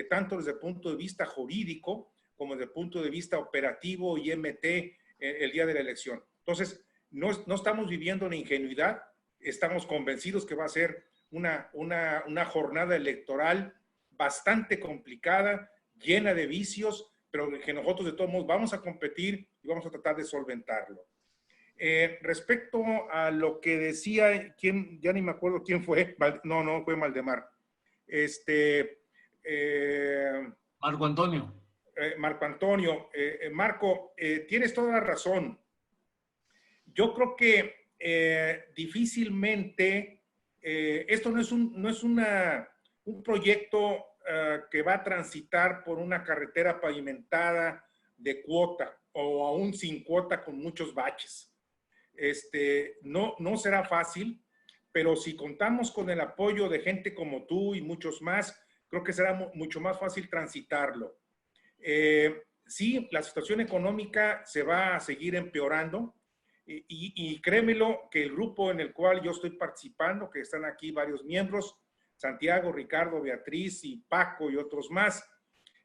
tanto desde el punto de vista jurídico como desde el punto de vista operativo y MT el día de la elección. Entonces, no estamos viviendo en ingenuidad, estamos convencidos que va a ser una jornada electoral bastante complicada, llena de vicios, pero que nosotros de todos modos vamos a competir y vamos a tratar de solventarlo. Respecto a lo que decía, ya ni me acuerdo quién fue, no fue Maldemar. Marco Antonio. Marco Antonio. Marco, tienes toda la razón. Yo creo que difícilmente, esto no es un proyecto que va a transitar por una carretera pavimentada de cuota o aún sin cuota con muchos baches. No será fácil, pero si contamos con el apoyo de gente como tú y muchos más, creo que será mucho más fácil transitarlo. Sí, la situación económica se va a seguir empeorando y créemelo que el grupo en el cual yo estoy participando, que están aquí varios miembros, Santiago, Ricardo, Beatriz y Paco y otros más,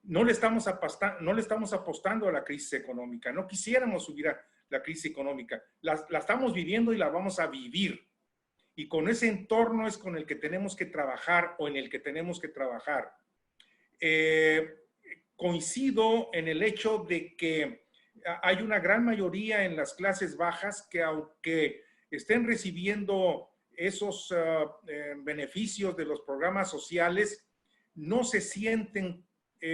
no le estamos apostando a la crisis económica, no quisiéramos subir a la crisis económica, la estamos viviendo y la vamos a vivir. Y con ese entorno es con el que tenemos que trabajar o en el que tenemos que trabajar. Coincido en el hecho de que hay una gran mayoría en las clases bajas que aunque estén recibiendo esos beneficios de los programas sociales, no se sienten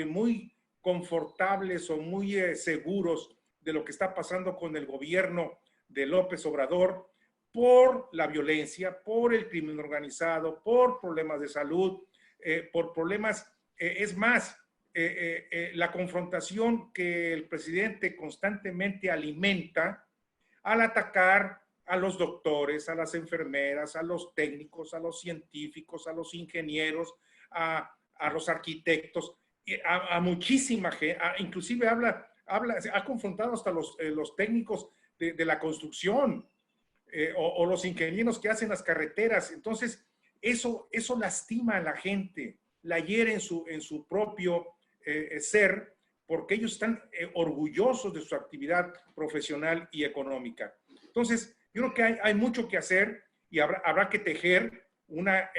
muy confortables o muy seguros de lo que está pasando con el gobierno de López Obrador por la violencia, por el crimen organizado, por problemas de salud, por problemas, es más, la confrontación que el presidente constantemente alimenta al atacar a los doctores, a las enfermeras, a los técnicos, a los científicos, a los ingenieros, a los arquitectos, a muchísima gente, inclusive habla ha confrontado hasta los técnicos de la construcción o los ingenieros que hacen las carreteras. Entonces, eso lastima a la gente, la hiere en su propio ser, porque ellos están orgullosos de su actividad profesional y económica. Entonces, yo creo que hay mucho que hacer y habrá que tejer una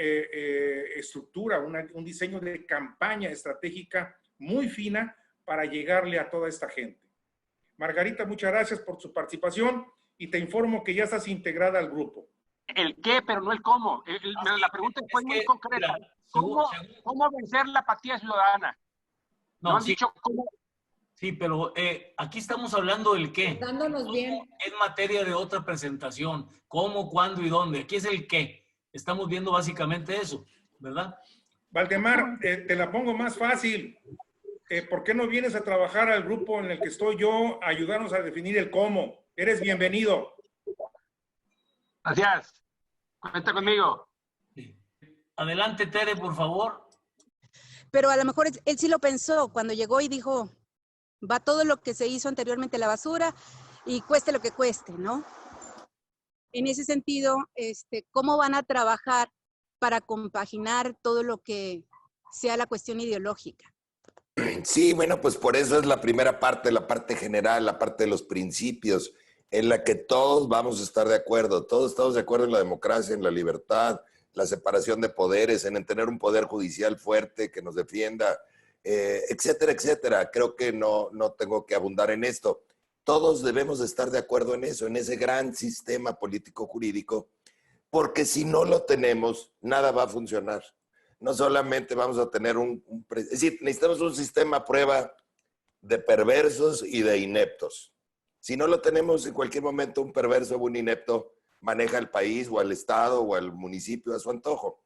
estructura, un diseño de campaña estratégica muy fina para llegarle a toda esta gente. Margarita, muchas gracias por su participación y te informo que ya estás integrada al grupo. El qué, pero no el cómo. La pregunta fue muy concreta. ¿Cómo vencer la apatía ciudadana? No han dicho cómo. Sí, pero aquí estamos hablando del qué. Dándonos bien. Es materia de otra presentación. ¿Cómo, cuándo y dónde? Aquí es el qué. Estamos viendo básicamente eso, ¿verdad? Valdemar, te la pongo más fácil. ¿Por qué no vienes a trabajar al grupo en el que estoy yo a ayudarnos a definir el cómo? Eres bienvenido. Gracias. Cuenta conmigo. Sí. Adelante, Tere, por favor. Pero a lo mejor él sí lo pensó cuando llegó y dijo, va todo lo que se hizo anteriormente a la basura y cueste lo que cueste, ¿no? En ese sentido, ¿cómo van a trabajar para compaginar todo lo que sea la cuestión ideológica? Sí, bueno, pues por eso es la primera parte, la parte general, la parte de los principios, en la que todos vamos a estar de acuerdo. Todos estamos de acuerdo en la democracia, en la libertad, la separación de poderes, en tener un poder judicial fuerte que nos defienda, etcétera, etcétera. Creo que no tengo que abundar en esto. Todos debemos de estar de acuerdo en eso, en ese gran sistema político-jurídico, porque si no lo tenemos, nada va a funcionar. No solamente vamos a tener es decir, necesitamos un sistema a prueba de perversos y de ineptos. Si no lo tenemos, en cualquier momento un perverso o un inepto maneja el país o al estado o al municipio a su antojo.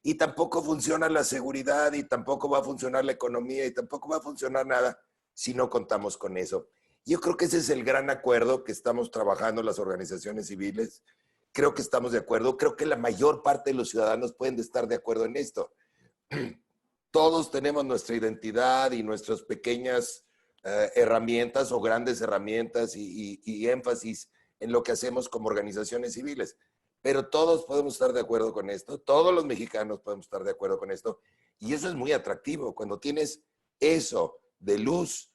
Y tampoco funciona la seguridad y tampoco va a funcionar la economía y tampoco va a funcionar nada si no contamos con eso. Yo creo que ese es el gran acuerdo que estamos trabajando las organizaciones civiles. Creo que estamos de acuerdo. Creo que la mayor parte de los ciudadanos pueden estar de acuerdo en esto. Todos tenemos nuestra identidad y nuestras pequeñas herramientas o grandes herramientas y énfasis en lo que hacemos como organizaciones civiles. Pero todos podemos estar de acuerdo con esto, todos los mexicanos podemos estar de acuerdo con esto, y eso es muy atractivo. Cuando tienes eso de luz,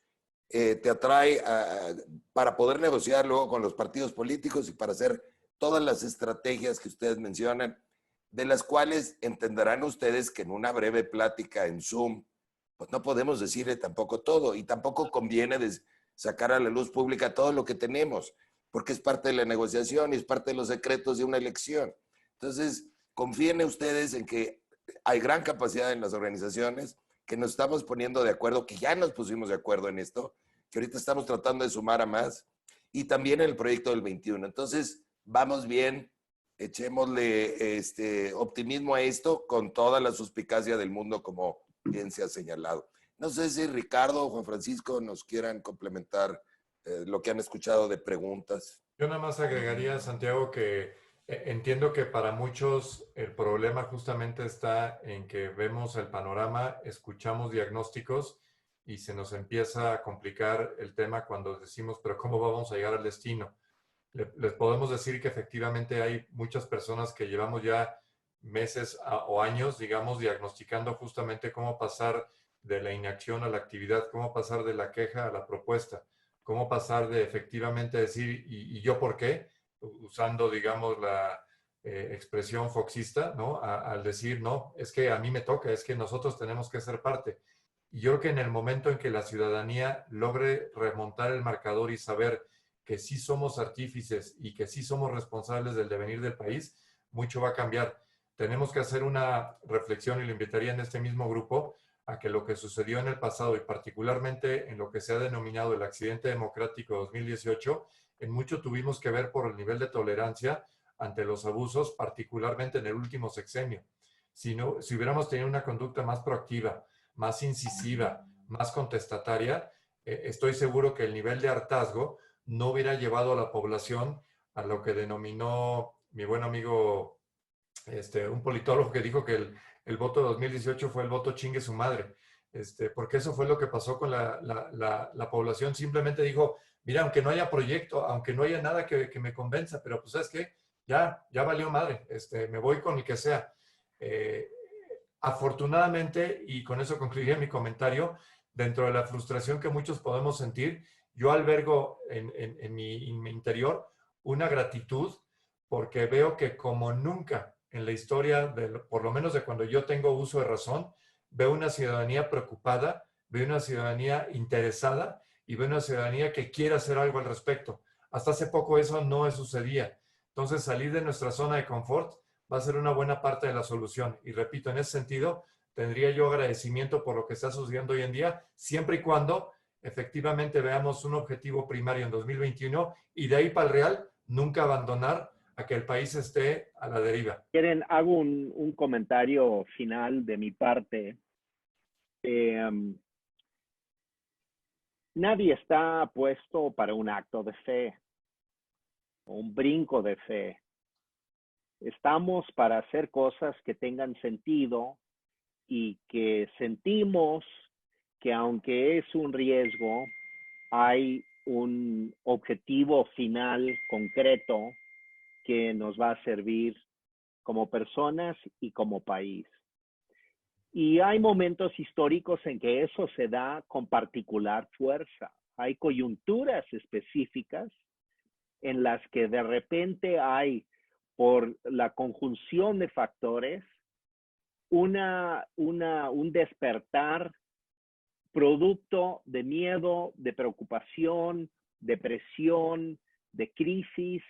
te atrae para poder negociar luego con los partidos políticos y para hacer todas las estrategias que ustedes mencionan, de las cuales entenderán ustedes que en una breve plática en Zoom, pues no podemos decirle tampoco todo, y tampoco conviene sacar a la luz pública todo lo que tenemos, porque es parte de la negociación y es parte de los secretos de una elección. Entonces, confíen ustedes en que hay gran capacidad en las organizaciones, que nos estamos poniendo de acuerdo, que ya nos pusimos de acuerdo en esto, que ahorita estamos tratando de sumar a más, y también en el proyecto del 21. Entonces, vamos bien, echémosle optimismo a esto con toda la suspicacia del mundo, como bien se ha señalado. No sé si Ricardo o Juan Francisco nos quieran complementar lo que han escuchado de preguntas. Yo nada más agregaría, Santiago, que entiendo que para muchos el problema justamente está en que vemos el panorama, escuchamos diagnósticos y se nos empieza a complicar el tema cuando decimos, pero ¿cómo vamos a llegar al destino? Les podemos decir que efectivamente hay muchas personas que llevamos ya meses o años, digamos, diagnosticando justamente cómo pasar de la inacción a la actividad, cómo pasar de la queja a la propuesta, cómo pasar de efectivamente decir, ¿y yo por qué? Usando, digamos, la expresión foxista, ¿no? Al decir, no, es que a mí me toca, es que nosotros tenemos que ser parte. Y yo creo que en el momento en que la ciudadanía logre remontar el marcador y saber que sí somos artífices y que sí somos responsables del devenir del país, mucho va a cambiar. Tenemos que hacer una reflexión y lo invitaría en este mismo grupo a que lo que sucedió en el pasado y particularmente en lo que se ha denominado el accidente democrático 2018, en mucho tuvimos que ver por el nivel de tolerancia ante los abusos, particularmente en el último sexenio. Si hubiéramos tenido una conducta más proactiva, más incisiva, más contestataria, estoy seguro que el nivel de hartazgo no hubiera llevado a la población a lo que denominó mi buen amigo, un politólogo que dijo que el voto de 2018 fue el voto chingue su madre. porque eso fue lo que pasó con la población. Simplemente dijo, mira, aunque no haya proyecto, aunque no haya nada que me convenza, pero pues ¿sabes qué? Ya valió madre, me voy con el que sea. Afortunadamente, y con eso concluiría mi comentario, dentro de la frustración que muchos podemos sentir, yo albergo en mi interior una gratitud porque veo que como nunca en la historia, por lo menos de cuando yo tengo uso de razón, veo una ciudadanía preocupada, veo una ciudadanía interesada y veo una ciudadanía que quiere hacer algo al respecto. Hasta hace poco eso no sucedía. Entonces, salir de nuestra zona de confort va a ser una buena parte de la solución. Y repito, en ese sentido, tendría yo agradecimiento por lo que está sucediendo hoy en día, siempre y cuando efectivamente veamos un objetivo primario en 2021 y de ahí para el real, nunca abandonar a que el país esté a la deriva. Quieren, hago un comentario final de mi parte. Nadie está puesto para un acto de fe o un brinco de fe. Estamos para hacer cosas que tengan sentido y que sentimos que aunque es un riesgo, hay un objetivo final concreto que nos va a servir como personas y como país. Y hay momentos históricos en que eso se da con particular fuerza. Hay coyunturas específicas en las que de repente hay, por la conjunción de factores, un despertar producto de miedo, de preocupación, de presión, de crisis,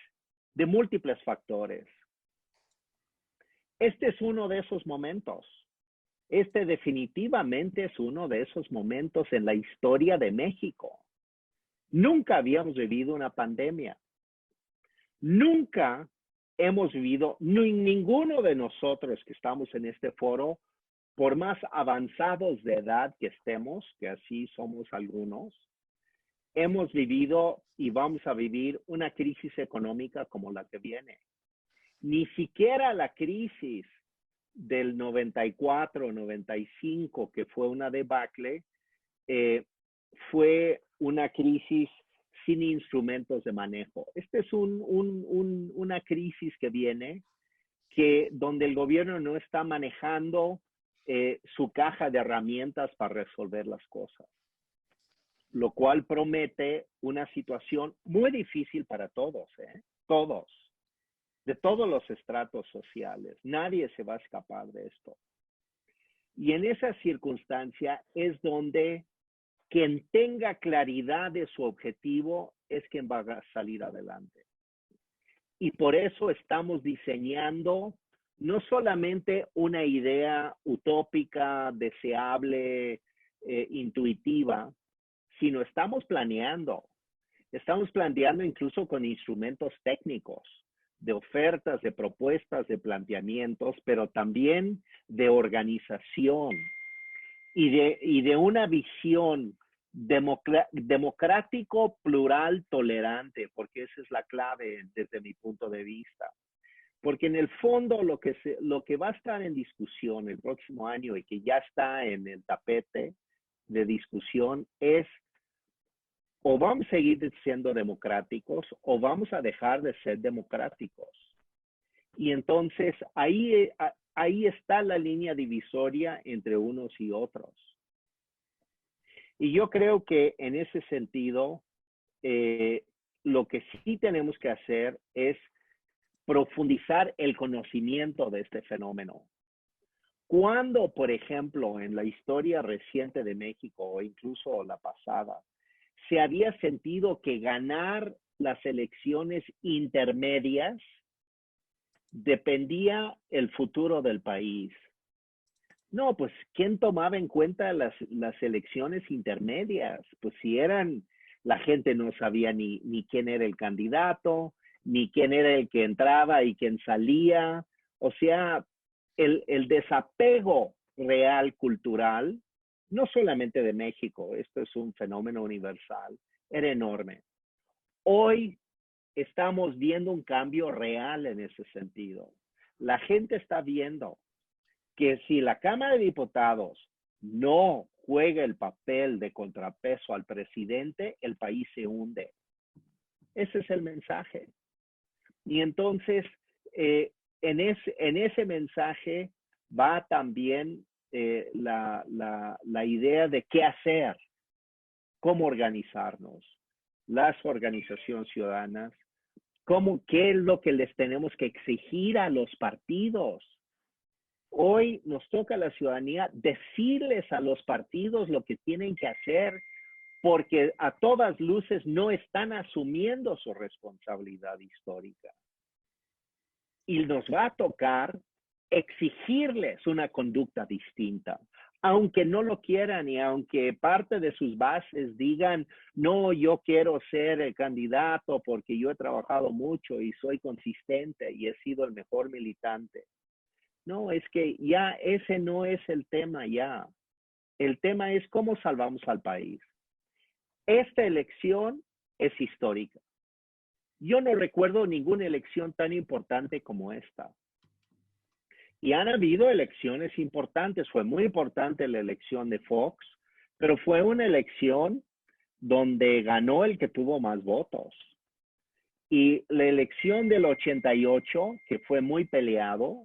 de múltiples factores. Este es uno de esos momentos. Este definitivamente es uno de esos momentos en la historia de México. Nunca habíamos vivido una pandemia. Nunca hemos vivido, ninguno de nosotros que estamos en este foro, por más avanzados de edad que estemos, que así somos algunos, hemos vivido y vamos a vivir una crisis económica como la que viene. Ni siquiera la crisis del 94, 95, que fue una debacle, fue una crisis sin instrumentos de manejo. Esta es una crisis que viene donde el gobierno no está manejando su caja de herramientas para resolver las cosas, lo cual promete una situación muy difícil para todos, todos, de todos los estratos sociales. Nadie se va a escapar de esto. Y en esa circunstancia es donde quien tenga claridad de su objetivo es quien va a salir adelante. Y por eso estamos diseñando no solamente una idea utópica, deseable, intuitiva, sino estamos planeando incluso con instrumentos técnicos, de ofertas, de propuestas, de planteamientos, pero también de organización y de una visión democrático, plural, tolerante, porque esa es la clave desde mi punto de vista. Porque en el fondo lo que va a estar en discusión el próximo año y que ya está en el tapete de discusión es o vamos a seguir siendo democráticos o vamos a dejar de ser democráticos. Y entonces ahí está la línea divisoria entre unos y otros. Y yo creo que en ese sentido, lo que sí tenemos que hacer es profundizar el conocimiento de este fenómeno. Cuando, por ejemplo, en la historia reciente de México o incluso la pasada, se había sentido que ganar las elecciones intermedias dependía el futuro del país. No, pues, ¿quién tomaba en cuenta las elecciones intermedias? Pues si la gente no sabía ni quién era el candidato, ni quién era el que entraba y quién salía. O sea, el desapego real cultural, no solamente de México, esto es un fenómeno universal, era enorme. Hoy estamos viendo un cambio real en ese sentido. La gente está viendo que si la Cámara de Diputados no juega el papel de contrapeso al presidente, el país se hunde. Ese es el mensaje. Y entonces, en ese mensaje va también la idea de qué hacer, cómo organizarnos, las organizaciones ciudadanas, qué es lo que les tenemos que exigir a los partidos. Hoy nos toca a la ciudadanía decirles a los partidos lo que tienen que hacer, porque a todas luces no están asumiendo su responsabilidad histórica. Y nos va a tocar exigirles una conducta distinta, aunque no lo quieran y aunque parte de sus bases digan, no, yo quiero ser el candidato porque yo he trabajado mucho y soy consistente y he sido el mejor militante. No, es que ya ese no es el tema ya. El tema es cómo salvamos al país. Esta elección es histórica. Yo no recuerdo ninguna elección tan importante como esta. Y han habido elecciones importantes. Fue muy importante la elección de Fox, pero fue una elección donde ganó el que tuvo más votos. Y la elección del 88, que fue muy peleado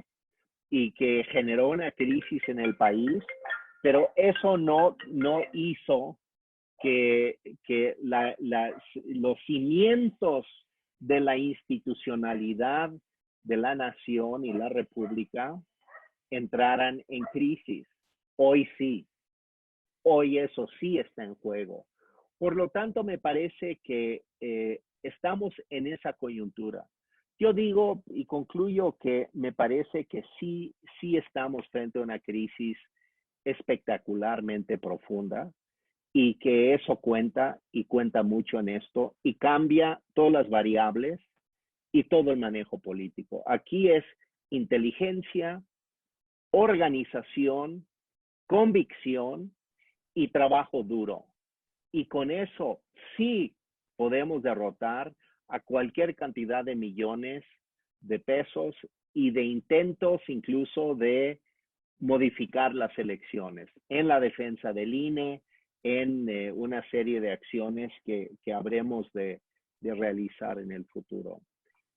y que generó una crisis en el país, pero eso no hizo que los cimientos de la institucionalidad de la nación y la república entraran en crisis. Hoy sí. Hoy eso sí está en juego. Por lo tanto, me parece que estamos en esa coyuntura. Yo digo y concluyo que me parece que sí estamos frente a una crisis espectacularmente profunda y que eso cuenta y cuenta mucho en esto y cambia todas las variables y todo el manejo político. Aquí es inteligencia, organización, convicción y trabajo duro. Y con eso sí podemos derrotar a cualquier cantidad de millones de pesos y de intentos incluso de modificar las elecciones en la defensa del INE, en una serie de acciones que habremos de realizar en el futuro.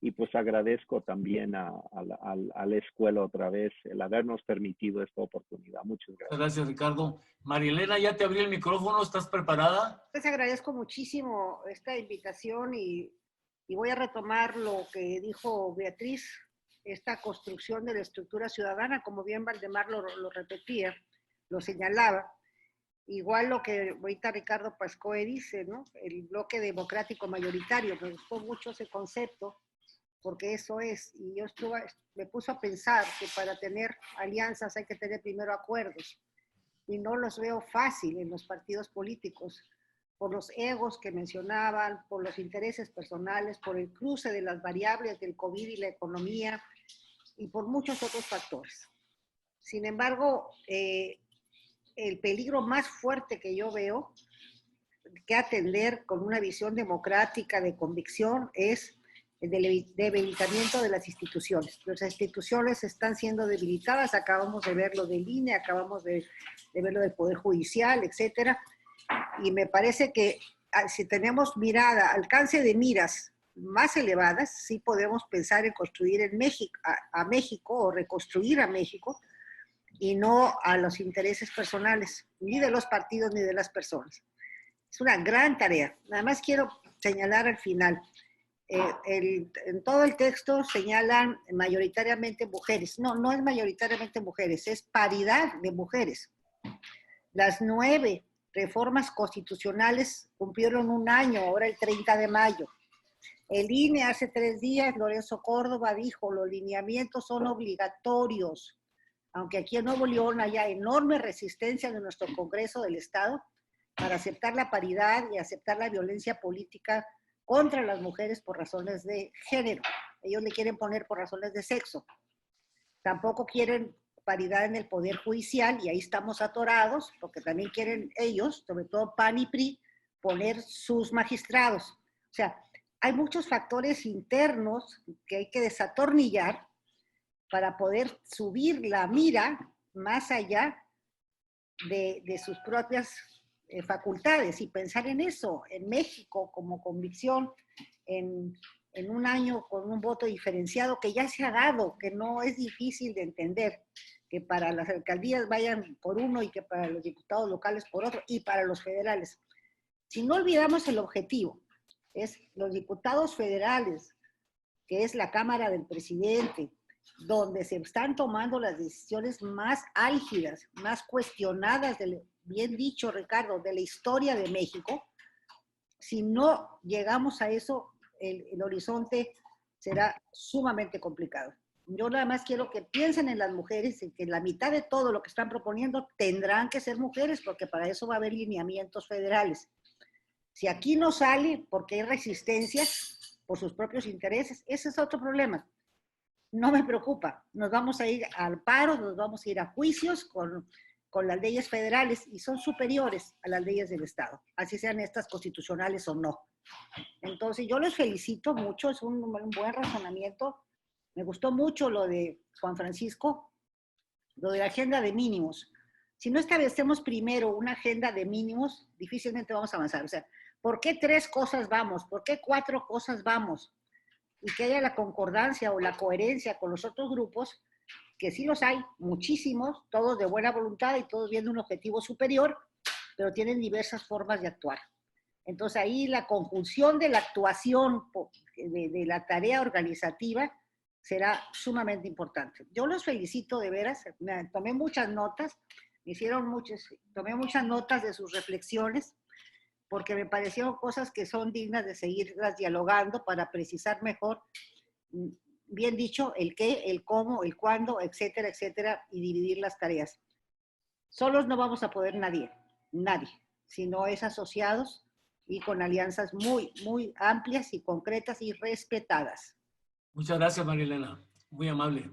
Y pues agradezco también a la escuela otra vez el habernos permitido esta oportunidad. Muchas gracias. Gracias, Ricardo. Marielena, ya te abrí el micrófono, ¿estás preparada? Les agradezco muchísimo esta invitación y voy a retomar lo que dijo Beatriz, esta construcción de la estructura ciudadana, como bien Valdemar lo repetía, lo señalaba. Igual lo que ahorita Ricardo Pascoe dice, ¿no? El bloque democrático mayoritario, me gustó mucho ese concepto, porque eso es, y yo me puso a pensar que para tener alianzas hay que tener primero acuerdos, y no los veo fácil en los partidos políticos, por los egos que mencionaban, por los intereses personales, por el cruce de las variables del COVID y la economía, y por muchos otros factores. Sin embargo, el peligro más fuerte que yo veo que atender con una visión democrática de convicción es el debilitamiento de las instituciones. Las instituciones están siendo debilitadas, acabamos de ver lo del INE, acabamos de ver lo del Poder Judicial, etcétera, y me parece que si tenemos mirada, alcance de miras más elevadas, sí podemos pensar en construir en México, a México o reconstruir a México, y no a los intereses personales, ni de los partidos ni de las personas. Es una gran tarea. Nada más quiero señalar al final, en todo el texto señalan mayoritariamente mujeres. No, no es mayoritariamente mujeres, es paridad de mujeres. Las 9 reformas constitucionales cumplieron un año, ahora el 30 de mayo. El INE hace 3 días, Lorenzo Córdoba dijo, los lineamientos son obligatorios. Aunque aquí en Nuevo León haya enorme resistencia de nuestro Congreso del Estado para aceptar la paridad y aceptar la violencia política contra las mujeres por razones de género. Ellos le quieren poner por razones de sexo. Tampoco quieren paridad en el Poder Judicial y ahí estamos atorados, porque también quieren ellos, sobre todo PAN y PRI, poner sus magistrados. O sea, hay muchos factores internos que hay que desatornillar para poder subir la mira más allá de sus propias facultades y pensar en eso, en México como convicción, en un año con un voto diferenciado que ya se ha dado, que no es difícil de entender, que para las alcaldías vayan por uno y que para los diputados locales por otro y para los federales. Si no olvidamos el objetivo, es los diputados federales, que es la Cámara del Presidente, donde se están tomando las decisiones más álgidas, más cuestionadas, bien dicho Ricardo, de la historia de México. Si no llegamos a eso, el horizonte será sumamente complicado. Yo nada más quiero que piensen en las mujeres, en que la mitad de todo lo que están proponiendo tendrán que ser mujeres, porque para eso va a haber lineamientos federales. Si aquí no sale porque hay resistencias por sus propios intereses, ese es otro problema. No me preocupa, nos vamos a ir al paro, nos vamos a ir a juicios con las leyes federales y son superiores a las leyes del Estado, así sean estas constitucionales o no. Entonces yo les felicito mucho, es un buen razonamiento. Me gustó mucho lo de Juan Francisco, lo de la agenda de mínimos. Si no establecemos primero una agenda de mínimos, difícilmente vamos a avanzar. O sea, ¿por qué 3 cosas vamos? ¿Por qué 4 cosas vamos? Y que haya la concordancia o la coherencia con los otros grupos, que sí los hay, muchísimos, todos de buena voluntad y todos viendo un objetivo superior, pero tienen diversas formas de actuar. Entonces ahí la conjunción de la actuación de la tarea organizativa será sumamente importante. Yo los felicito de veras, tomé muchas notas, tomé muchas notas de sus reflexiones, porque me parecieron cosas que son dignas de seguirlas dialogando para precisar mejor, bien dicho, el qué, el cómo, el cuándo, etcétera, etcétera, y dividir las tareas. Solos no vamos a poder nadie, sino es asociados y con alianzas muy, muy amplias y concretas y respetadas. Muchas gracias, María Elena. Muy amable.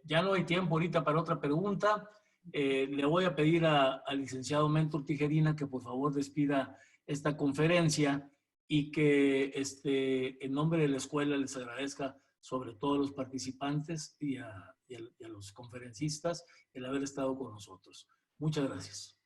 Ya no hay tiempo ahorita para otra pregunta. Le voy a pedir al licenciado Mentor Tijerina que por favor despida esta conferencia y que en nombre de la escuela les agradezca sobre todo a los participantes y a los conferencistas el haber estado con nosotros. Muchas gracias.